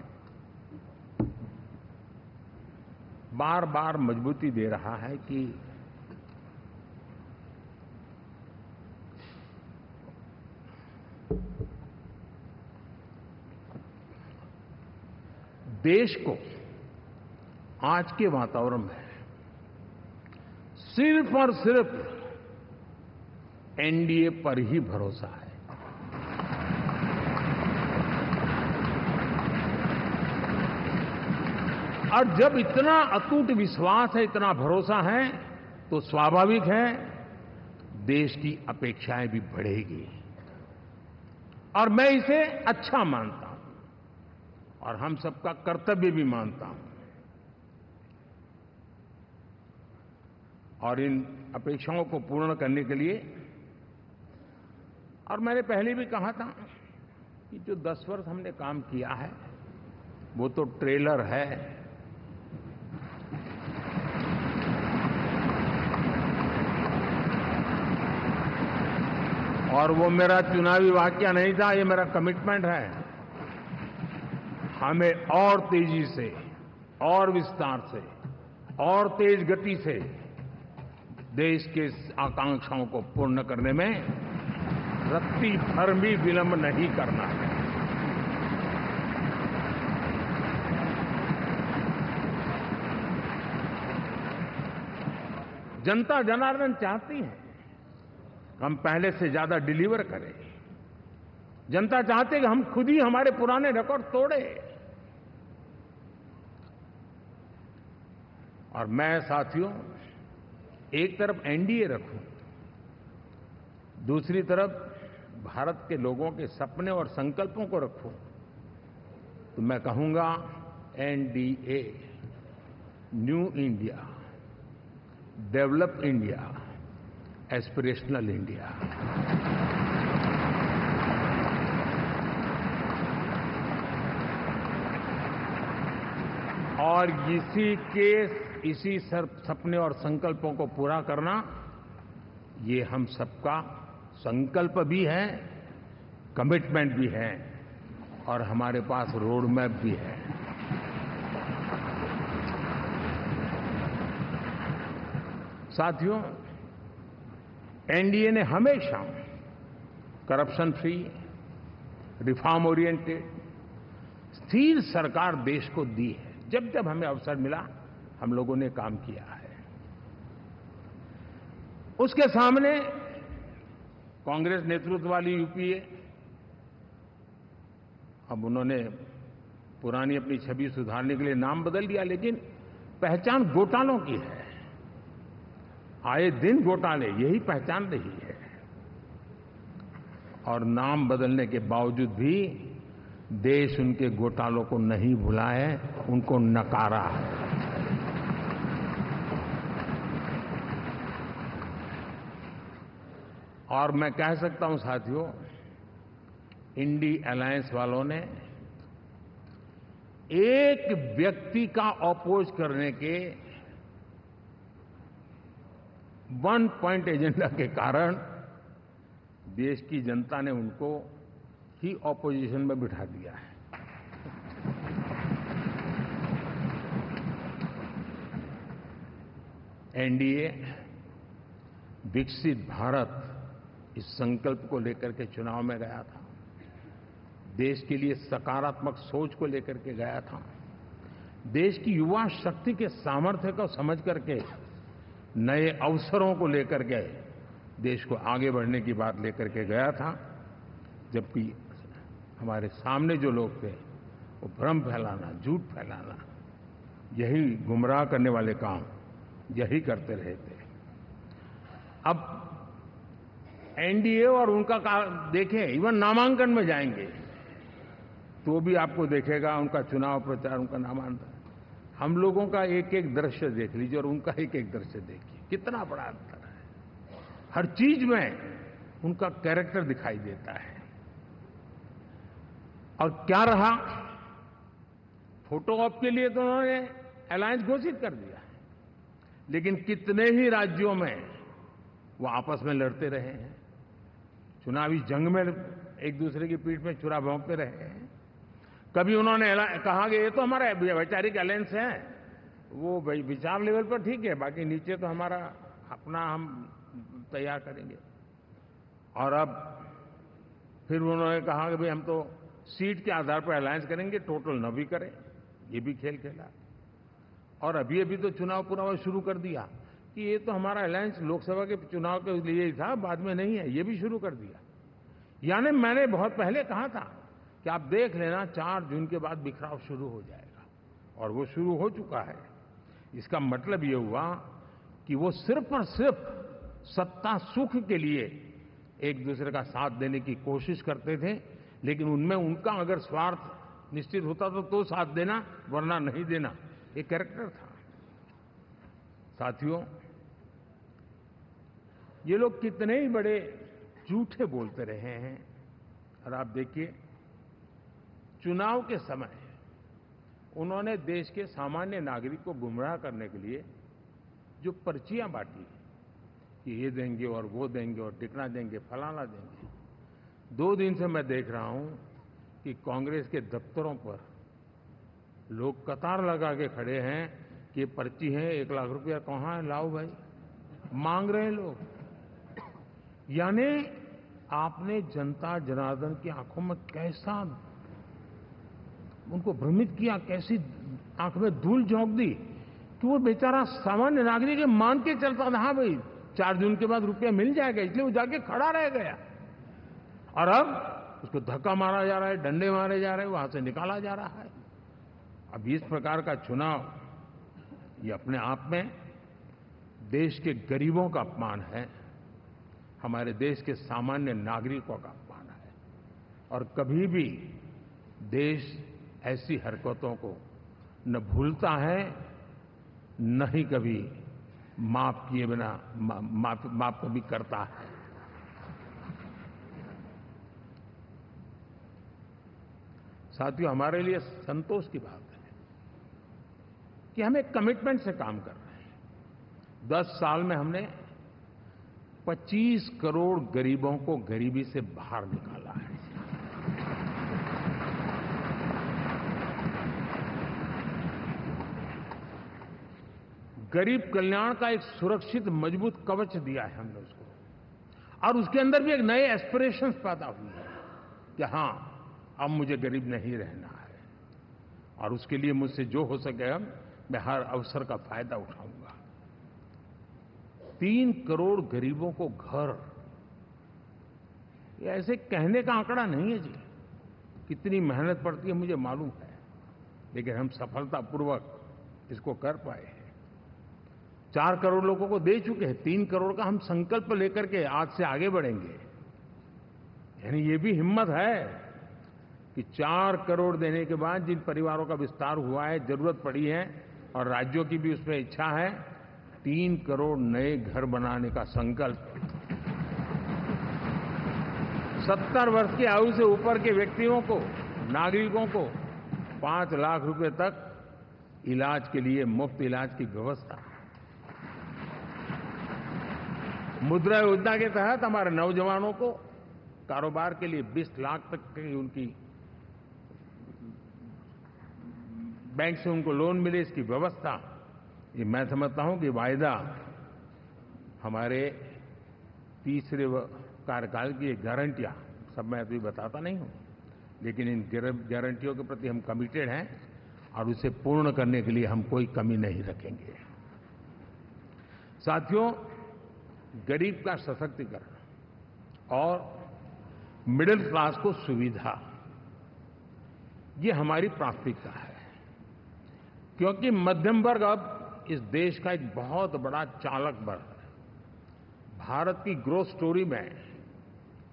बार बार मजबूती दे रहा है कि देश को आज के वातावरण में सिर्फ और सिर्फ एनडीए पर ही भरोसा है। और जब इतना अटूट विश्वास है, इतना भरोसा है, तो स्वाभाविक है देश की अपेक्षाएं भी बढ़ेगी और मैं इसे अच्छा मानता हूं और हम सबका कर्तव्य भी मानता हूं। और इन अपेक्षाओं को पूर्ण करने के लिए, और मैंने पहले भी कहा था कि जो 10 वर्ष हमने काम किया है वो तो ट्रेलर है। और वो मेरा चुनावी वाक्य नहीं था, ये मेरा कमिटमेंट है। हमें और तेजी से, और विस्तार से, और तेज गति से देश के आकांक्षाओं को पूर्ण करने में रत्ती भर भी विलंब नहीं करना है। जनता जनार्दन चाहती है हम पहले से ज्यादा डिलीवर करें। जनता चाहती है कि हम खुद ही हमारे पुराने रिकॉर्ड तोड़े। और मैं साथियों एक तरफ एनडीए रखूं, दूसरी तरफ भारत के लोगों के सपने और संकल्पों को रखूं, तो मैं कहूंगा NDA, new India, develop India, aspirational India. और इसी सपने और संकल्पों को पूरा करना, ये हम सबका संकल्प भी है, कमिटमेंट भी है और हमारे पास रोड मैप भी है। साथियों, एनडीए ने हमेशा करप्शन फ्री, रिफॉर्म ओरिएंटेड, स्थिर सरकार देश को दी है। जब जब हमें अवसर मिला हम लोगों ने काम किया है। उसके सामने कांग्रेस नेतृत्व वाली यूपीए, अब उन्होंने पुरानी अपनी छवि सुधारने के लिए नाम बदल दिया, लेकिन पहचान घोटालों की है। आए दिन घोटाले, यही पहचान रही है। और नाम बदलने के बावजूद भी देश उनके घोटालों को नहीं भुला है, उनको नकारा है। और मैं कह सकता हूं साथियों, इंडी अलायंस वालों ने एक व्यक्ति का अपोज करने के वन पॉइंट एजेंडा के कारण देश की जनता ने उनको ही ऑपोजिशन में बिठा दिया है। एनडीए विकसित भारत, इस संकल्प को लेकर के चुनाव में गया था। देश के लिए सकारात्मक सोच को लेकर के गया था। देश की युवा शक्ति के सामर्थ्य को समझ करके नए अवसरों को लेकर के देश को आगे बढ़ने की बात लेकर के गया था, जबकि हमारे सामने जो लोग थे वो भ्रम फैलाना, झूठ फैलाना, यही गुमराह करने वाले काम यही करते रहे थे। अब एनडीए और उनका देखें, इवन नामांकन में जाएंगे तो भी आपको देखेगा उनका चुनाव प्रचार, उनका नामांकन, हम लोगों का एक एक दृश्य देख लीजिए और उनका एक एक दृश्य देखिए, कितना बड़ा अंतर है। हर चीज में उनका कैरेक्टर दिखाई देता है। और क्या रहा, फोटो ऑप के लिए तो उन्होंने अलायंस घोषित कर दिया, लेकिन कितने ही राज्यों में वो आपस में लड़ते रहे हैं, चुनावी जंग में एक दूसरे की पीठ में छुरा भोंकते रहे हैं। कभी उन्होंने कहा कि ये तो हमारा वैचारिक अलायंस है, वो विचार लेवल पर ठीक है, बाकी नीचे तो हमारा अपना हम तैयार करेंगे। और अब फिर उन्होंने कहा कि भाई हम तो सीट के आधार पर अलायंस करेंगे, टोटल न भी करें, ये भी खेल खेला। और अभी अभी तो चुनाव पूरा शुरू कर दिया कि ये तो हमारा अलायंस लोकसभा के चुनाव के लिए ही था, बाद में नहीं है, ये भी शुरू कर दिया। यानी मैंने बहुत पहले कहा था कि आप देख लेना 4 जून के बाद बिखराव शुरू हो जाएगा, और वो शुरू हो चुका है। इसका मतलब ये हुआ कि वो सिर्फ और सिर्फ सत्ता सुख के लिए एक दूसरे का साथ देने की कोशिश करते थे, लेकिन उनमें उनका अगर स्वार्थ निश्चित होता तो साथ देना, वरना नहीं देना, ये कैरेक्टर था। साथियों, ये लोग कितने ही बड़े झूठे बोलते रहे हैं। और आप देखिए, चुनाव के समय उन्होंने देश के सामान्य नागरिक को गुमराह करने के लिए जो पर्चियां बांटी कि ये देंगे और वो देंगे और टिकना देंगे, फलाना देंगे, 2 दिन से मैं देख रहा हूं कि कांग्रेस के दफ्तरों पर लोग कतार लगा के खड़े हैं कि पर्ची है, 1 लाख रुपया कहां है, लाओ भाई, मांग रहे हैं लोग। यानी आपने जनता जनार्दन की आंखों में कैसा उनको भ्रमित किया, कैसी आंख में धूल झोंक दी कि वो बेचारा सामान्य नागरिक मान के चलता था, हाँ भाई 4 जून के बाद रुपया मिल जाएगा, इसलिए वो जाके खड़ा रह गया। और अब उसको धक्का मारा जा रहा है, डंडे मारे जा रहे हैं, वहां से निकाला जा रहा है। अब इस प्रकार का चुनाव, ये अपने आप में देश के गरीबों का अपमान है, हमारे देश के सामान्य नागरिकों का अपमान है। और कभी भी देश ऐसी हरकतों को न भूलता है, न ही कभी माफ किए बिना माफ कभी करता है। साथियों, हमारे लिए संतोष की बात है कि हम एक कमिटमेंट से काम कर रहे हैं। 10 साल में हमने 25 करोड़ गरीबों को गरीबी से बाहर निकाला है। गरीब कल्याण का एक सुरक्षित मजबूत कवच दिया है हमने उसको, और उसके अंदर भी एक नए एस्पिरेशंस पैदा हुए हैं कि हां, अब मुझे गरीब नहीं रहना है, और उसके लिए मुझसे जो हो सके मैं हर अवसर का फायदा उठाऊंगा। 3 करोड़ गरीबों को घर, ये ऐसे कहने का आंकड़ा नहीं है जी, कितनी मेहनत पड़ती है मुझे मालूम है, लेकिन हम सफलतापूर्वक इसको कर पाए हैं। 4 करोड़ लोगों को दे चुके हैं, 3 करोड़ का हम संकल्प लेकर के आज से आगे बढ़ेंगे। यानी ये भी हिम्मत है कि 4 करोड़ देने के बाद जिन परिवारों का विस्तार हुआ है, जरूरत पड़ी है, और राज्यों की भी उसमें इच्छा है, 3 करोड़ नए घर बनाने का संकल्प। 70 वर्ष की आयु से ऊपर के व्यक्तियों को, नागरिकों को 5 लाख रुपए तक इलाज के लिए मुफ्त इलाज की व्यवस्था। मुद्रा योजना के तहत हमारे नौजवानों को कारोबार के लिए 20 लाख तक की उनकी बैंक से उनको लोन मिले, इसकी व्यवस्था। ये मैं समझता हूं कि वायदा हमारे तीसरे कार्यकाल की गारंटियां, सब मैं अभी बताता नहीं हूं, लेकिन इन गारंटियों के प्रति हम कमिटेड हैं और उसे पूर्ण करने के लिए हम कोई कमी नहीं रखेंगे। साथियों, गरीब का सशक्तिकरण और मिडिल क्लास को सुविधा, ये हमारी प्राथमिकता है, क्योंकि मध्यम वर्ग अब इस देश का एक बहुत बड़ा चालक बल है। भारत की ग्रोथ स्टोरी में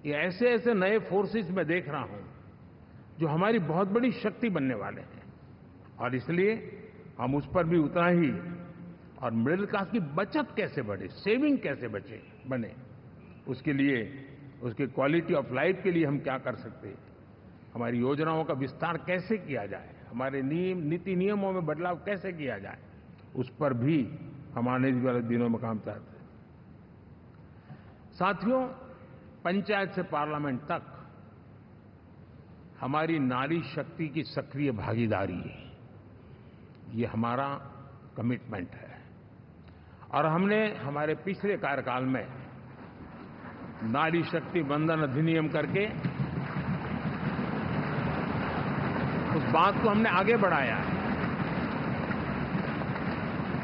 ये ऐसे ऐसे नए फोर्सेस मैं देख रहा हूं जो हमारी बहुत बड़ी शक्ति बनने वाले हैं, और इसलिए हम उस पर भी उतना ही, और मिडिल क्लास की बचत कैसे बढ़े, सेविंग कैसे बने, उसके लिए, उसके क्वालिटी ऑफ लाइफ के लिए हम क्या कर सकते हैं, हमारी योजनाओं का विस्तार कैसे किया जाए, हमारे नीति नियमों में बदलाव कैसे किया जाए, उस पर भी हम आने वाले दिनों में काम चाहते हैं। साथियों, पंचायत से पार्लियामेंट तक हमारी नारी शक्ति की सक्रिय भागीदारी, ये हमारा कमिटमेंट है, और हमने हमारे पिछले कार्यकाल में नारी शक्ति वंदन अधिनियम करके उस बात को हमने आगे बढ़ाया है।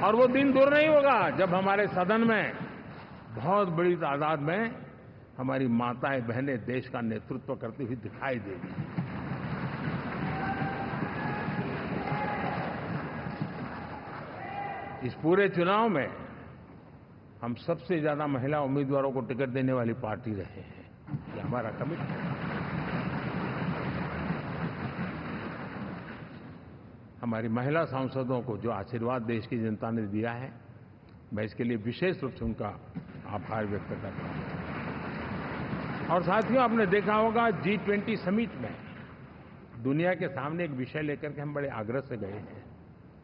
और वो दिन दूर नहीं होगा जब हमारे सदन में बहुत बड़ी तादाद में हमारी माताएं बहनें देश का नेतृत्व करती हुई दिखाई देगी। इस पूरे चुनाव में हम सबसे ज्यादा महिला उम्मीदवारों को टिकट देने वाली पार्टी रहे हैं, ये हमारा कमिटमेंट है। हमारी महिला सांसदों को जो आशीर्वाद देश की जनता ने दिया है, मैं इसके लिए विशेष रूप से उनका आभार व्यक्त करता हूं। और साथियों, आपने देखा होगा G20 समिट में दुनिया के सामने एक विषय लेकर के हम बड़े आग्रह से गए हैं,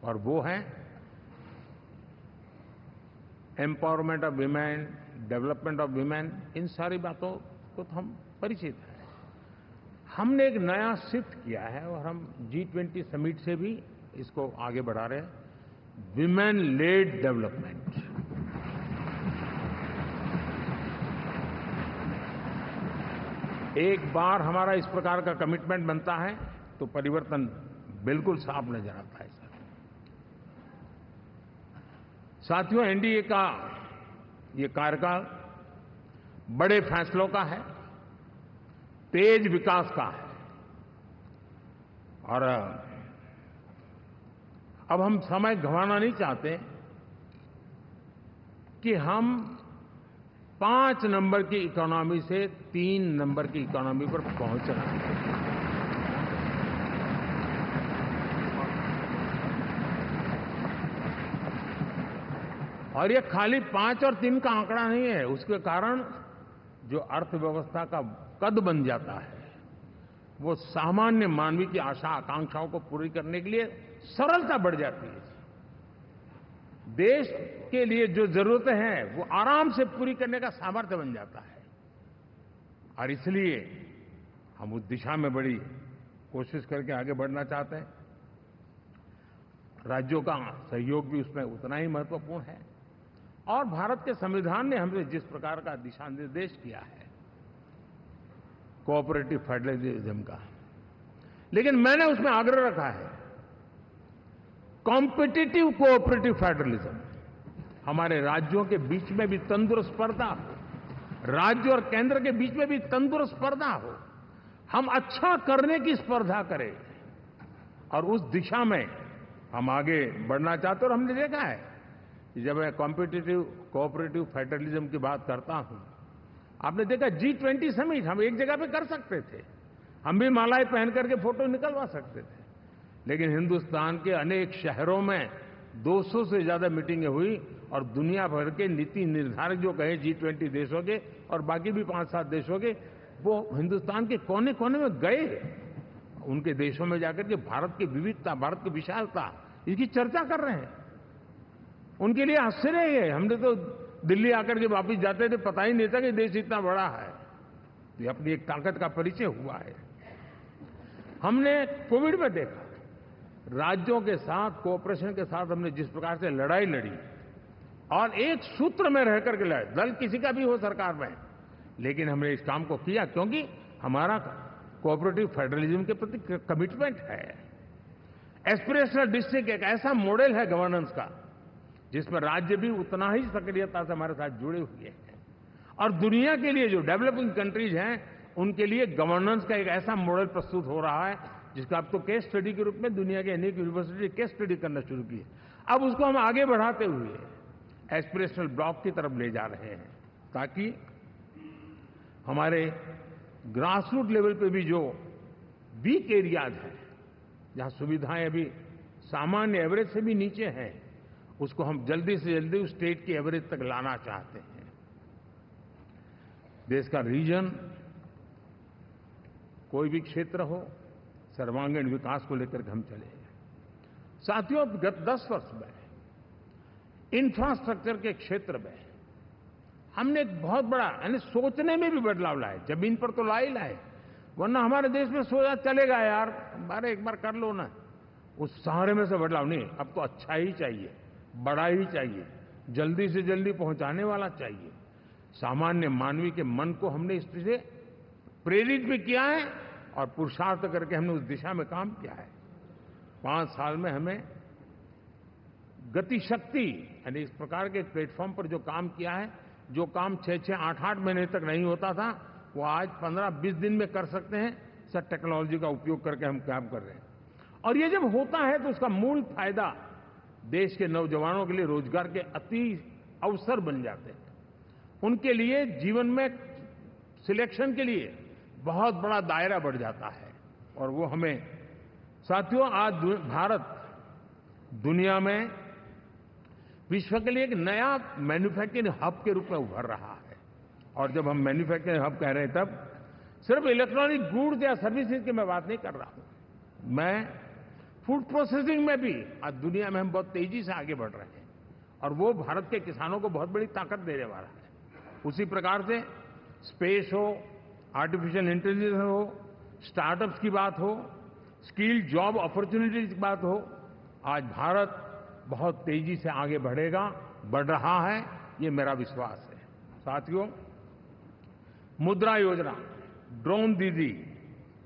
और वो है empowerment of women, development of women. इन सारी बातों को तो हम परिचित हैं। हमने एक नया शिफ्ट किया है और हम G20 समिट से भी इसको आगे बढ़ा रहे हैं, विमेन लेड डेवलपमेंट। एक बार हमारा इस प्रकार का कमिटमेंट बनता है तो परिवर्तन बिल्कुल साफ नजर आता है। साथियों, एनडीए का ये कार्यकाल बड़े फैसलों का है, तेज विकास का है, और अब हम समय गंवाना नहीं चाहते कि हम 5 नंबर की इकोनॉमी से 3 नंबर की इकोनॉमी पर पहुंचना है। और ये खाली 5 और 3 का आंकड़ा नहीं है, उसके कारण जो अर्थव्यवस्था का कद बन जाता है, वो सामान्य मानवी की आशा आकांक्षाओं को पूरी करने के लिए सरलता बढ़ जाती है। देश के लिए जो जरूरतें हैं वो आराम से पूरी करने का सामर्थ्य बन जाता है, और इसलिए हम उस दिशा में बड़ी कोशिश करके आगे बढ़ना चाहते हैं। राज्यों का सहयोग भी उसमें उतना ही महत्वपूर्ण है, और भारत के संविधान ने हमसे जिस प्रकार का दिशा निर्देश किया है कोऑपरेटिव फेडरलिज्म का, लेकिन मैंने उसमें आग्रह रखा है कॉम्पिटिटिव कोऑपरेटिव फेडरलिज्म। हमारे राज्यों के बीच में भी तंदुरुस्त स्पर्धा हो, राज्य और केंद्र के बीच में भी तंदुरुस्त स्पर्धा हो, हम अच्छा करने की स्पर्धा करें, और उस दिशा में हम आगे बढ़ना चाहते हैं। और हमने देखा है कि जब मैं कॉम्पिटिटिव कोऑपरेटिव फेडरलिज्म की बात करता हूं, आपने देखा G20 समिट हम एक जगह पे कर सकते थे, हम भी मालाएं पहन करके फोटो निकलवा सकते थे, लेकिन हिंदुस्तान के अनेक शहरों में 200 से ज्यादा मीटिंगें हुई, और दुनिया भर के नीति निर्धारक जो कहे G20 देशों के और बाकी भी 5-7 देशों के, वो हिंदुस्तान के कोने कोने में गए, उनके देशों में जाकर के भारत की विविधता, भारत की विशालता, इसकी चर्चा कर रहे हैं। उनके लिए आश्चर्य है, हमने तो दिल्ली आकर के वापिस जाते थे, पता ही नहीं था कि देश इतना बड़ा है। ये अपनी एक ताकत का परिचय हुआ है। हमने कोविड में देखा, राज्यों के साथ कोऑपरेशन के साथ हमने जिस प्रकार से लड़ाई लड़ी, और एक सूत्र में रह करके लड़े, दल किसी का भी हो सरकार में, लेकिन हमने इस काम को किया क्योंकि हमारा कोऑपरेटिव फेडरलिज्म के प्रति कमिटमेंट है। एस्पिरेशनल डिस्ट्रिक्ट एक ऐसा मॉडल है गवर्नेंस का जिसमें राज्य भी उतना ही सक्रियता से हमारे साथ जुड़े हुए हैं। और दुनिया के लिए जो डेवलपिंग कंट्रीज हैं, उनके लिए गवर्नेंस का एक ऐसा मॉडल प्रस्तुत हो रहा है जिसका अब तो केस स्टडी के रूप में दुनिया के अनेक यूनिवर्सिटी केस स्टडी करना शुरू की है। अब उसको हम आगे बढ़ाते हुए एस्पिरेशनल ब्लॉक की तरफ ले जा रहे हैं, ताकि हमारे ग्रासरूट लेवल पे भी जो वीक एरियाज हैं, जहां सुविधाएं अभी सामान्य एवरेज से भी नीचे हैं, उसको हम जल्दी से जल्दी उस स्टेट की एवरेज तक लाना चाहते हैं। देश का रीजन कोई भी क्षेत्र हो, सर्वांगीण विकास को लेकर के हम चले। साथियों, गत 10 वर्ष में इंफ्रास्ट्रक्चर के क्षेत्र में हमने एक बहुत बड़ा, यानी सोचने में भी बदलाव लाए। जमीन पर तो लाए, वरना हमारे देश में सोचा चलेगा यार, अरे एक बार कर लो ना, उस सहारे में से बदलाव नहीं। अब तो अच्छा ही चाहिए, बड़ा ही चाहिए, जल्दी से जल्दी पहुंचाने वाला चाहिए। सामान्य मानवीय के मन को हमने इस तरह से प्रेरित भी किया है और पुरुषार्थ करके हमने उस दिशा में काम किया है। 5 साल में हमें गति शक्ति, यानी इस प्रकार के प्लेटफॉर्म पर जो काम किया है, जो काम 6-6, 8-8 महीने तक नहीं होता था, वो आज 15-20 दिन में कर सकते हैं। सर, टेक्नोलॉजी का उपयोग करके हम काम कर रहे हैं। और ये जब होता है तो उसका मूल फायदा देश के नौजवानों के लिए रोजगार के अति अवसर बन जाते हैं। उनके लिए जीवन में सिलेक्शन के लिए बहुत बड़ा दायरा बढ़ जाता है। और वो हमें, साथियों, आज भारत दुनिया में विश्व के लिए एक नया मैन्युफैक्चरिंग हब के रूप में उभर रहा है। और जब हम मैन्युफैक्चरिंग हब कह रहे हैं, तब सिर्फ इलेक्ट्रॉनिक गुड्स या सर्विसेज की मैं बात नहीं कर रहा हूं। मैं फूड प्रोसेसिंग में भी आज दुनिया में हम बहुत तेजी से आगे बढ़ रहे हैं, और वो भारत के किसानों को बहुत बड़ी ताकत देने वाला है। उसी प्रकार से स्पेस हो, आर्टिफिशियल इंटेलिजेंस हो, स्टार्टअप्स की बात हो, स्किल जॉब अपॉर्चुनिटीज की बात हो, आज भारत बहुत तेजी से आगे बढ़ रहा है, ये मेरा विश्वास है। साथियों, मुद्रा योजना, ड्रोन दीदी,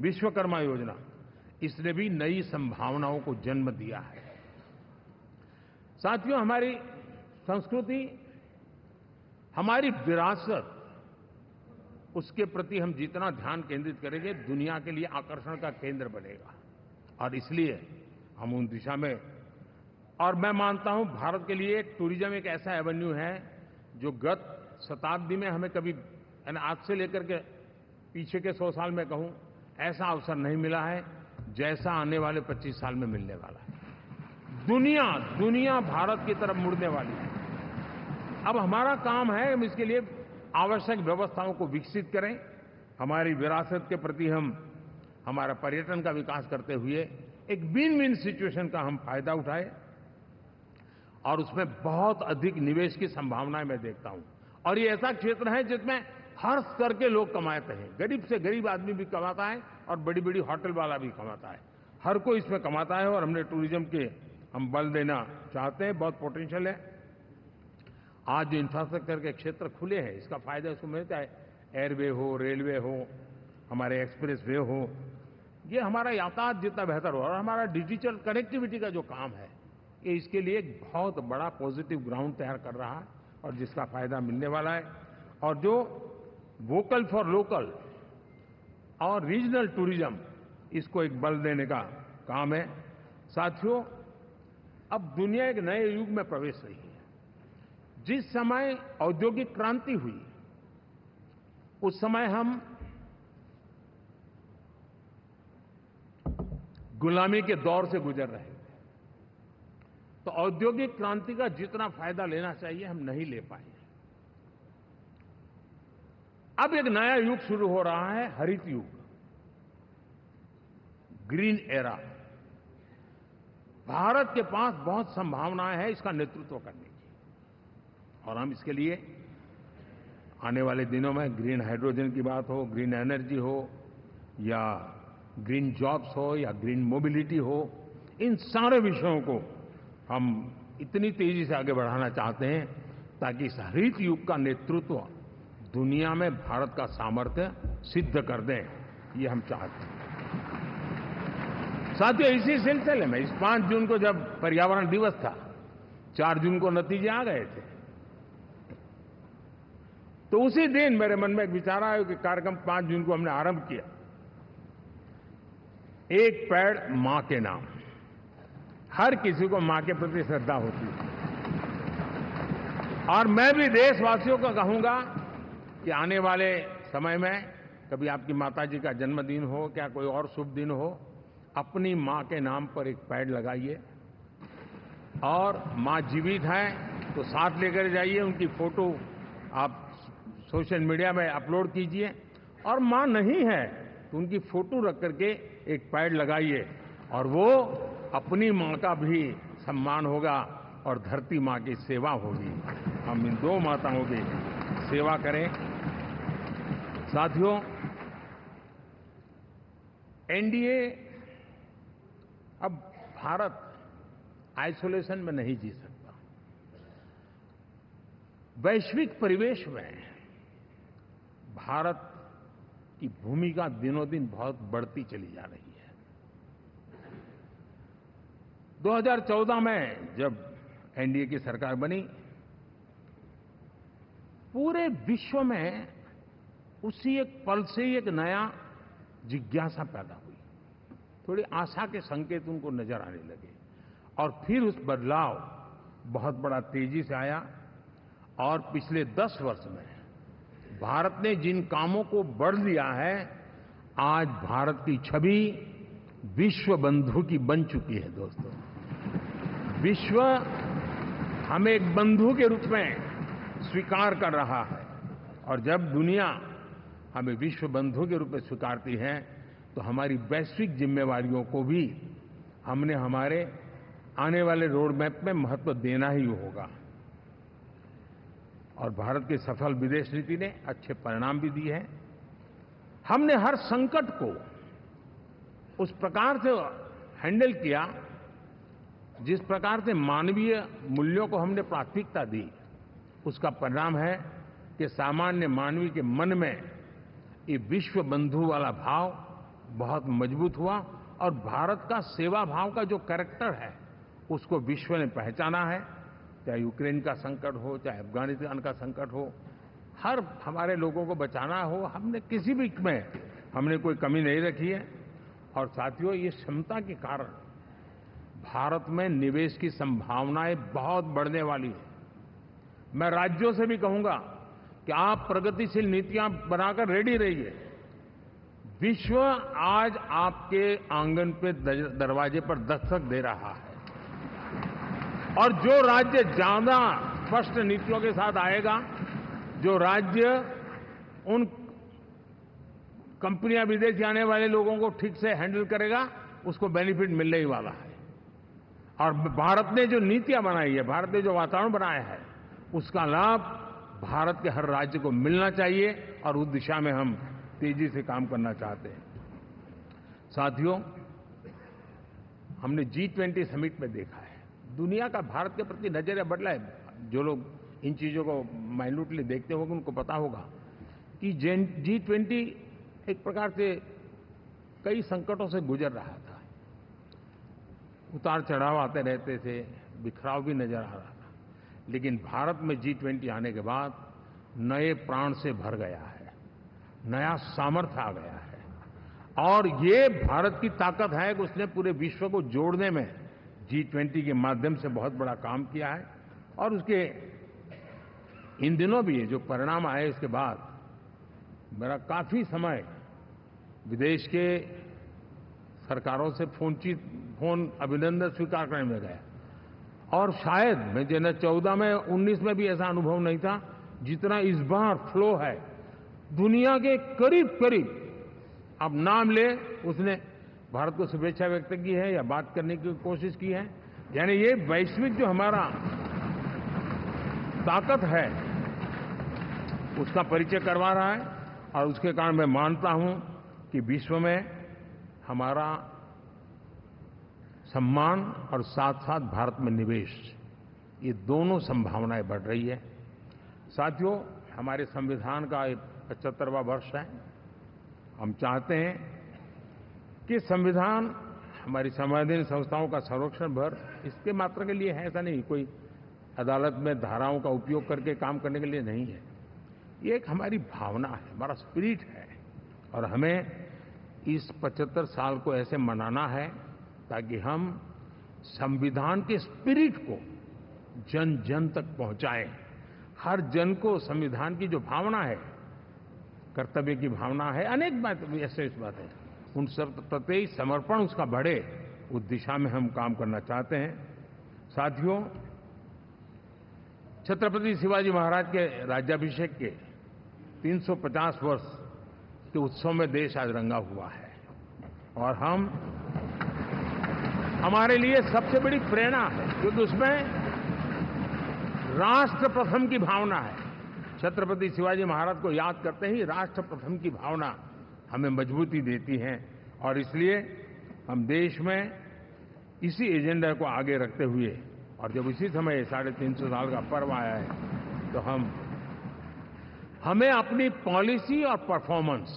विश्वकर्मा योजना, इसने भी नई संभावनाओं को जन्म दिया है। साथियों, हमारी संस्कृति, हमारी विरासत, उसके प्रति हम जितना ध्यान केंद्रित करेंगे, दुनिया के लिए आकर्षण का केंद्र बनेगा। और इसलिए हम उन दिशा में, और मैं मानता हूं भारत के लिए टूरिज्म एक ऐसा एवेन्यू है जो गत शताब्दी में हमें कभी, आज से लेकर के पीछे के 100 साल में कहूं, ऐसा अवसर नहीं मिला है जैसा आने वाले 25 साल में मिलने वाला है। दुनिया भारत की तरफ मुड़ने वाली है। अब हमारा काम है, हम इसके लिए आवश्यक व्यवस्थाओं को विकसित करें। हमारी विरासत के प्रति हम हमारा पर्यटन का विकास करते हुए एक विन विन सिचुएशन का हम फायदा उठाएं, और उसमें बहुत अधिक निवेश की संभावनाएं मैं देखता हूं। और ये ऐसा क्षेत्र है जिसमें हर स्तर के लोग कमाते हैं। गरीब से गरीब आदमी भी कमाता है और बड़ी बड़ी होटल वाला भी कमाता है। हर कोई इसमें कमाता है, और हमने टूरिज्म के हम बल देना चाहते हैं। बहुत पोटेंशियल है। आज जो इंफ्रास्ट्रक्चर के क्षेत्र खुले हैं, इसका फायदा उसको मिलता है। एयरवे हो, रेलवे हो, हमारे एक्सप्रेस वे हो, ये हमारा यातायात जितना बेहतर हो, और हमारा डिजिटल कनेक्टिविटी का जो काम है, ये इसके लिए एक बहुत बड़ा पॉजिटिव ग्राउंड तैयार कर रहा है, और जिसका फायदा मिलने वाला है। और जो वोकल फॉर लोकल और रीजनल टूरिज्म, इसको एक बल देने का काम है। साथियों, अब दुनिया एक नए युग में प्रवेश रही है। जिस समय औद्योगिक क्रांति हुई, उस समय हम गुलामी के दौर से गुजर रहे थे। तो औद्योगिक क्रांति का जितना फायदा लेना चाहिए, हम नहीं ले पाए। अब एक नया युग शुरू हो रहा है, हरित युग, ग्रीन एरा। भारत के पास बहुत संभावनाएं हैं इसका नेतृत्व करने की, और हम इसके लिए आने वाले दिनों में ग्रीन हाइड्रोजन की बात हो, ग्रीन एनर्जी हो, या ग्रीन जॉब्स हो, या ग्रीन मोबिलिटी हो, इन सारे विषयों को हम इतनी तेजी से आगे बढ़ाना चाहते हैं ताकि इस हरित युग का नेतृत्व दुनिया में भारत का सामर्थ्य सिद्ध कर दें, ये हम चाहते हैं। साथियों, इसी सिलसिले में इस 5 जून को जब पर्यावरण दिवस था, 4 जून को नतीजे आ गए थे। तो उसी दिन मेरे मन में एक विचार आया कि कार्यक्रम 5 जून को हमने आरंभ किया, एक पेड़ मां के नाम। हर किसी को मां के प्रति श्रद्धा होती है, और मैं भी देशवासियों को कहूंगा कि आने वाले समय में कभी आपकी माताजी का जन्मदिन हो, क्या कोई और शुभ दिन हो, अपनी मां के नाम पर एक पेड़ लगाइए, और मां जीवित हैं तो साथ लेकर जाइए, उनकी फोटो आप सोशल मीडिया में अपलोड कीजिए, और मां नहीं है तो उनकी फोटो रख करके एक पेड़ लगाइए, और वो अपनी मां का भी सम्मान होगा और धरती मां की सेवा होगी। हम इन 2 माताओं की सेवा करें। साथियों, एनडीए, अब भारत आइसोलेशन में नहीं जी सकता। वैश्विक परिवेश में भारत की भूमिका दिनों दिन बहुत बढ़ती चली जा रही है। 2014 में जब एनडीए की सरकार बनी, पूरे विश्व में उसी एक पल से ही एक नया जिज्ञासा पैदा हुई, थोड़ी आशा के संकेत उनको नजर आने लगे, और फिर उस बदलाव बहुत बड़ा तेजी से आया। और पिछले 10 वर्ष में भारत ने जिन कामों को बढ़ लिया है, आज भारत की छवि विश्व बंधु की बन चुकी है। दोस्तों, विश्व हमें एक बंधु के रूप में स्वीकार कर रहा है, और जब दुनिया हमें विश्व बंधु के रूप में स्वीकारती है तो हमारी वैश्विक जिम्मेवारियों को भी हमने हमारे आने वाले रोड मैप में महत्व देना ही होगा। और भारत की सफल विदेश नीति ने अच्छे परिणाम भी दिए हैं। हमने हर संकट को उस प्रकार से हैंडल किया जिस प्रकार से मानवीय मूल्यों को हमने प्राथमिकता दी। उसका परिणाम है कि सामान्य मानवी के मन में ये विश्व बंधु वाला भाव बहुत मजबूत हुआ, और भारत का सेवा भाव का जो कैरेक्टर है उसको विश्व ने पहचाना है। चाहे यूक्रेन का संकट हो, चाहे अफगानिस्तान का संकट हो, हर हमारे लोगों को बचाना हो, हमने किसी भी में हमने कोई कमी नहीं रखी है। और साथियों, ये क्षमता के कारण भारत में निवेश की संभावनाएं बहुत बढ़ने वाली है। मैं राज्यों से भी कहूंगा कि आप प्रगतिशील नीतियां बनाकर रेडी रहिए। विश्व आज आपके आंगन पे दरवाजे पर दस्तक दे रहा है, और जो राज्य ज्यादा स्पष्ट नीतियों के साथ आएगा, जो राज्य उन कंपनियां विदेश आने वाले लोगों को ठीक से हैंडल करेगा, उसको बेनिफिट मिलने ही वाला है। और भारत ने जो नीतियां बनाई है, भारत ने जो वातावरण बनाया है, उसका लाभ भारत के हर राज्य को मिलना चाहिए, और उस दिशा में हम तेजी से काम करना चाहते हैं। साथियों, हमने G20 समिट में देखा है, दुनिया का भारत के प्रति नजरिया बदला है। जो लोग इन चीजों को माइन्यूटली देखते होंगे उनको पता होगा कि G20 एक प्रकार से कई संकटों से गुजर रहा था। उतार चढ़ाव आते रहते थे, बिखराव भी नजर आ रहा था, लेकिन भारत में G20 आने के बाद नए प्राण से भर गया है, नया सामर्थ्य आ गया है। और ये भारत की ताकत है कि उसने पूरे विश्व को जोड़ने में G20 के माध्यम से बहुत बड़ा काम किया है। और उसके इन दिनों भी जो परिणाम आए, इसके बाद मेरा काफी समय विदेश के सरकारों से फोन अभिनंदन स्वीकार करने में गया, और शायद मैं 2014 में 19 में भी ऐसा अनुभव नहीं था जितना इस बार फ्लो है। दुनिया के करीब करीब, अब नाम ले, उसने भारत को शुभेच्छा व्यक्त की है या बात करने की कोशिश की है। यानी ये वैश्विक जो हमारा ताकत है उसका परिचय करवा रहा है, और उसके कारण मैं मानता हूं कि विश्व में हमारा सम्मान और साथ साथ भारत में निवेश, ये दोनों संभावनाएं बढ़ रही है। साथियों, हमारे संविधान का 75वां वर्ष है। हम चाहते हैं कि संविधान हमारी संवैधानिक संस्थाओं का संरक्षण भर इसके मात्र के लिए है, ऐसा नहीं। कोई अदालत में धाराओं का उपयोग करके काम करने के लिए नहीं है। ये एक हमारी भावना है, हमारा स्पिरिट है, और हमें इस 75 साल को ऐसे मनाना है ताकि हम संविधान के स्पिरिट को जन जन तक पहुंचाएं। हर जन को संविधान की जो भावना है, कर्तव्य की भावना है, अनेक बात ऐसे इस बात है, उन सब प्रति समर्पण उसका बढ़े, उस दिशा में हम काम करना चाहते हैं। साथियों, छत्रपति शिवाजी महाराज के राज्याभिषेक के 350 वर्ष के उत्सव में देश आज रंगा हुआ है, और हमारे लिए सबसे बड़ी प्रेरणा है, क्योंकि उसमें राष्ट्र प्रथम की भावना है। छत्रपति शिवाजी महाराज को याद करते ही राष्ट्र प्रथम की भावना हमें मजबूती देती है, और इसलिए हम देश में इसी एजेंडा को आगे रखते हुए, और जब इसी समय 350 साल का पर्व आया है, तो हमें अपनी पॉलिसी और परफॉर्मेंस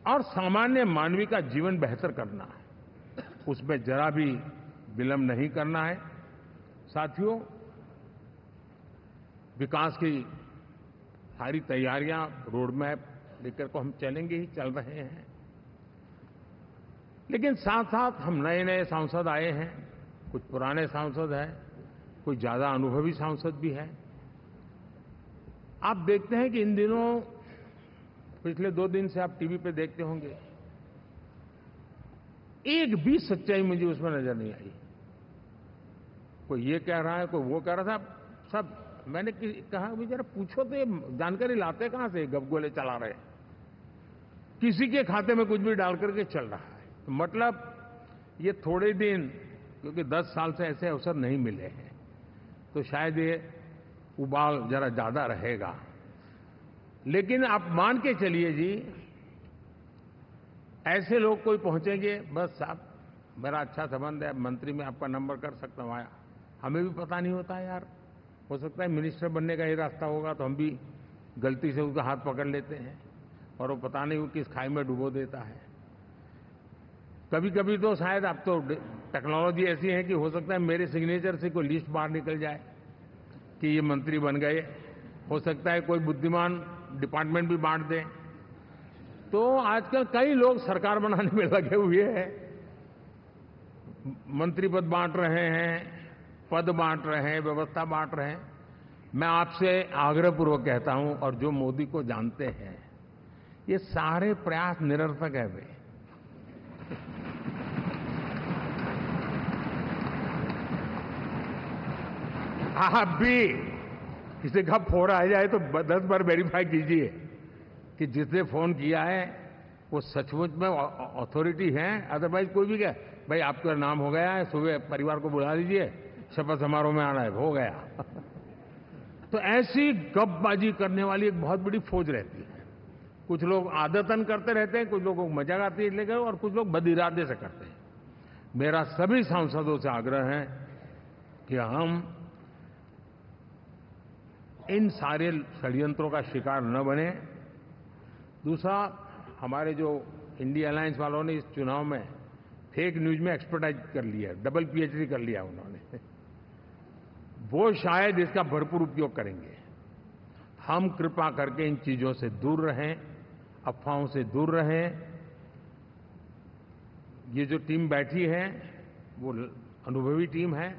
और सामान्य मानवीय का जीवन बेहतर करना है, उसमें जरा भी विलंब नहीं करना है। साथियों, विकास की सारी तैयारियां, रोड मैप लेकर को हम चलेंगे ही, चल रहे हैं, लेकिन साथ साथ हम नए नए सांसद आए हैं, कुछ पुराने सांसद हैं, कुछ ज्यादा अनुभवी सांसद भी हैं। आप देखते हैं कि इन दिनों, पिछले 2 दिन से आप टीवी पे देखते होंगे, एक भी सच्चाई मुझे उसमें नजर नहीं आई। कोई ये कह रहा है, कोई वो कह रहा था, सब मैंने कहा भी जरा पूछो तो ये जानकारी लाते कहां से, गपगोले चला रहे, किसी के खाते में कुछ भी डाल करके चल रहा है। तो मतलब ये थोड़े दिन, क्योंकि 10 साल से ऐसे अवसर नहीं मिले हैं, तो शायद ये उबाल जरा ज्यादा रहेगा। लेकिन आप मान के चलिए जी, ऐसे लोग कोई पहुंचेंगे, बस साहब मेरा अच्छा संबंध है, मंत्री में आपका नंबर कर सकता हूं, आया, हमें भी पता नहीं होता है यार, हो सकता है मिनिस्टर बनने का ये रास्ता होगा तो हम भी गलती से उसका हाथ पकड़ लेते हैं, और वो पता नहीं वो किस खाई में डुबो देता है। कभी कभी तो शायद अब तो टेक्नोलॉजी ऐसी है कि हो सकता है मेरे सिग्नेचर से कोई लिस्ट बाहर निकल जाए कि ये मंत्री बन गए, हो सकता है कोई बुद्धिमान डिपार्टमेंट भी बांट दे। तो आजकल कई लोग सरकार बनाने में लगे हुए हैं, मंत्री पद बांट रहे हैं, पद बांट रहे हैं, व्यवस्था बांट रहे हैं। मैं आपसे आग्रहपूर्वक कहता हूं, और जो मोदी को जानते हैं, ये सारे प्रयास निरर्थक है। वे आप भी किसी का फोन आ जाए तो 10 बार वेरीफाई कीजिए कि जिसने फोन किया है वो सचमुच में अथॉरिटी है। अदरवाइज कोई भी कहे भाई आपका नाम हो गया है, सुबह परिवार को बुला लीजिए, शपथ समारोह में आना है, हो गया। तो ऐसी गपबाजी करने वाली एक बहुत बड़ी फौज रहती है। कुछ लोग आदतन करते रहते हैं, कुछ लोगों को मजाक आती है लेकर, और कुछ लोग बदिरादे से करते हैं। मेरा सभी सांसदों से आग्रह है कि हम इन सारे षड्यंत्रों का शिकार न बने। दूसरा, हमारे जो इंडिया अलायंस वालों ने इस चुनाव में फेक न्यूज में एक्सपर्टाइज कर लिया, डबल पीएचडी कर लिया उन्होंने, वो शायद इसका भरपूर उपयोग करेंगे। हम कृपा करके इन चीजों से दूर रहें, अफवाहों से दूर रहें। ये जो टीम बैठी है वो अनुभवी टीम है,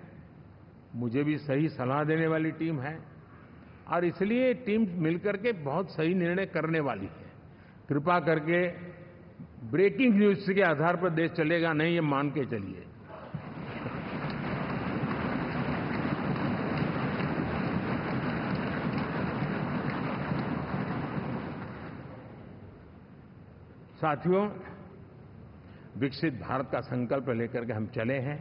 मुझे भी सही सलाह देने वाली टीम है, और इसलिए टीम मिलकर के बहुत सही निर्णय करने वाली है। कृपा करके ब्रेकिंग न्यूज के आधार पर देश चलेगा नहीं, ये मान के चलिए। साथियों, विकसित भारत का संकल्प लेकर के हम चले हैं।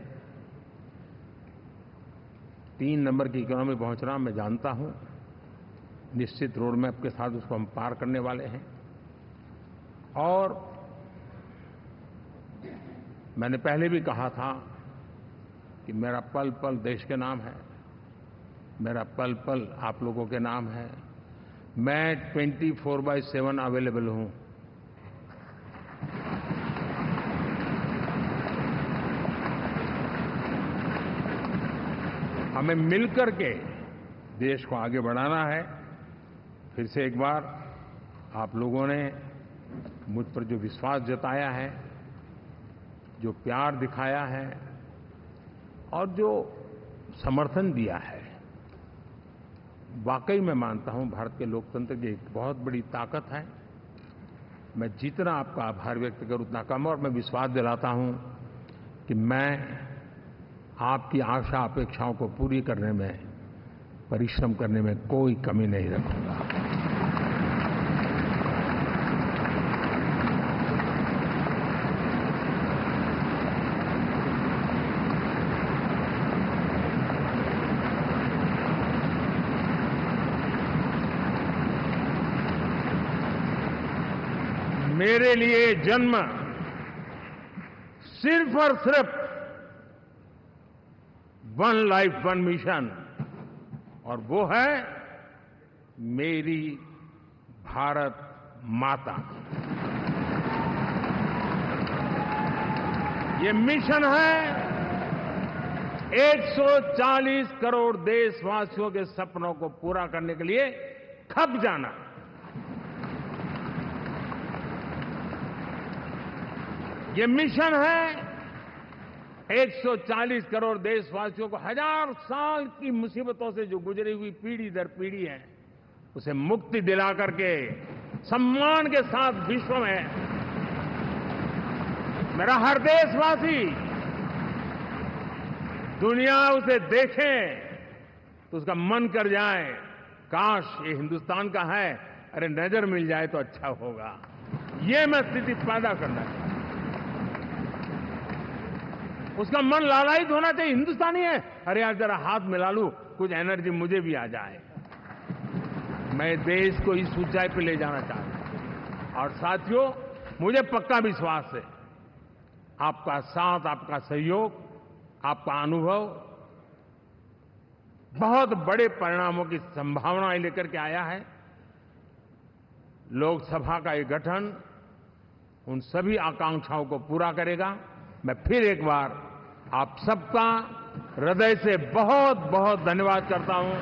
3 नंबर की इकोनॉमी पहुंचना मैं जानता हूं, निश्चित रोड मैप के साथ उसको हम पार करने वाले हैं। और मैंने पहले भी कहा था कि मेरा पल पल देश के नाम है, मेरा पल पल आप लोगों के नाम है। मैं 24/7 अवेलेबल हूं। हमें मिलकर के देश को आगे बढ़ाना है। फिर से एक बार आप लोगों ने मुझ पर जो विश्वास जताया है, जो प्यार दिखाया है और जो समर्थन दिया है, वाकई मैं मानता हूं भारत के लोकतंत्र की एक बहुत बड़ी ताकत है। मैं जितना आपका आभार व्यक्त करूं उतना कम, और मैं विश्वास दिलाता हूं कि मैं आपकी आशा अपेक्षाओं को पूरी करने में, परिश्रम करने में कोई कमी नहीं रखूंगा। मेरे लिए जन्म सिर्फ और सिर्फ वन लाइफ वन मिशन, और वो है मेरी भारत माता। ये मिशन है 140 करोड़ देशवासियों के सपनों को पूरा करने के लिए खप जाना। ये मिशन है 140 करोड़ देशवासियों को हजार साल की मुसीबतों से जो गुजरी हुई पीढ़ी दर पीढ़ी है, उसे मुक्ति दिला करके सम्मान के साथ विश्व में मेरा हर देशवासी दुनिया उसे देखे तो उसका मन कर जाए, काश ये हिंदुस्तान का है, अरे नजर मिल जाए तो अच्छा होगा। ये मैं स्थिति पैदा करना चाहता हूं। उसका मन लालायित होना चाहिए, हिंदुस्तानी है, अरे यार जरा हाथ मिला लूं, कुछ एनर्जी मुझे भी आ जाए। मैं देश को इस ऊंचाई पे ले जाना चाहता हूं। और साथियों, मुझे पक्का विश्वास है आपका साथ, आपका सहयोग, आपका अनुभव बहुत बड़े परिणामों की संभावनाएं लेकर के आया है। लोकसभा का ये गठन उन सभी आकांक्षाओं को पूरा करेगा। मैं फिर एक बार आप सबका हृदय से बहुत बहुत धन्यवाद करता हूं।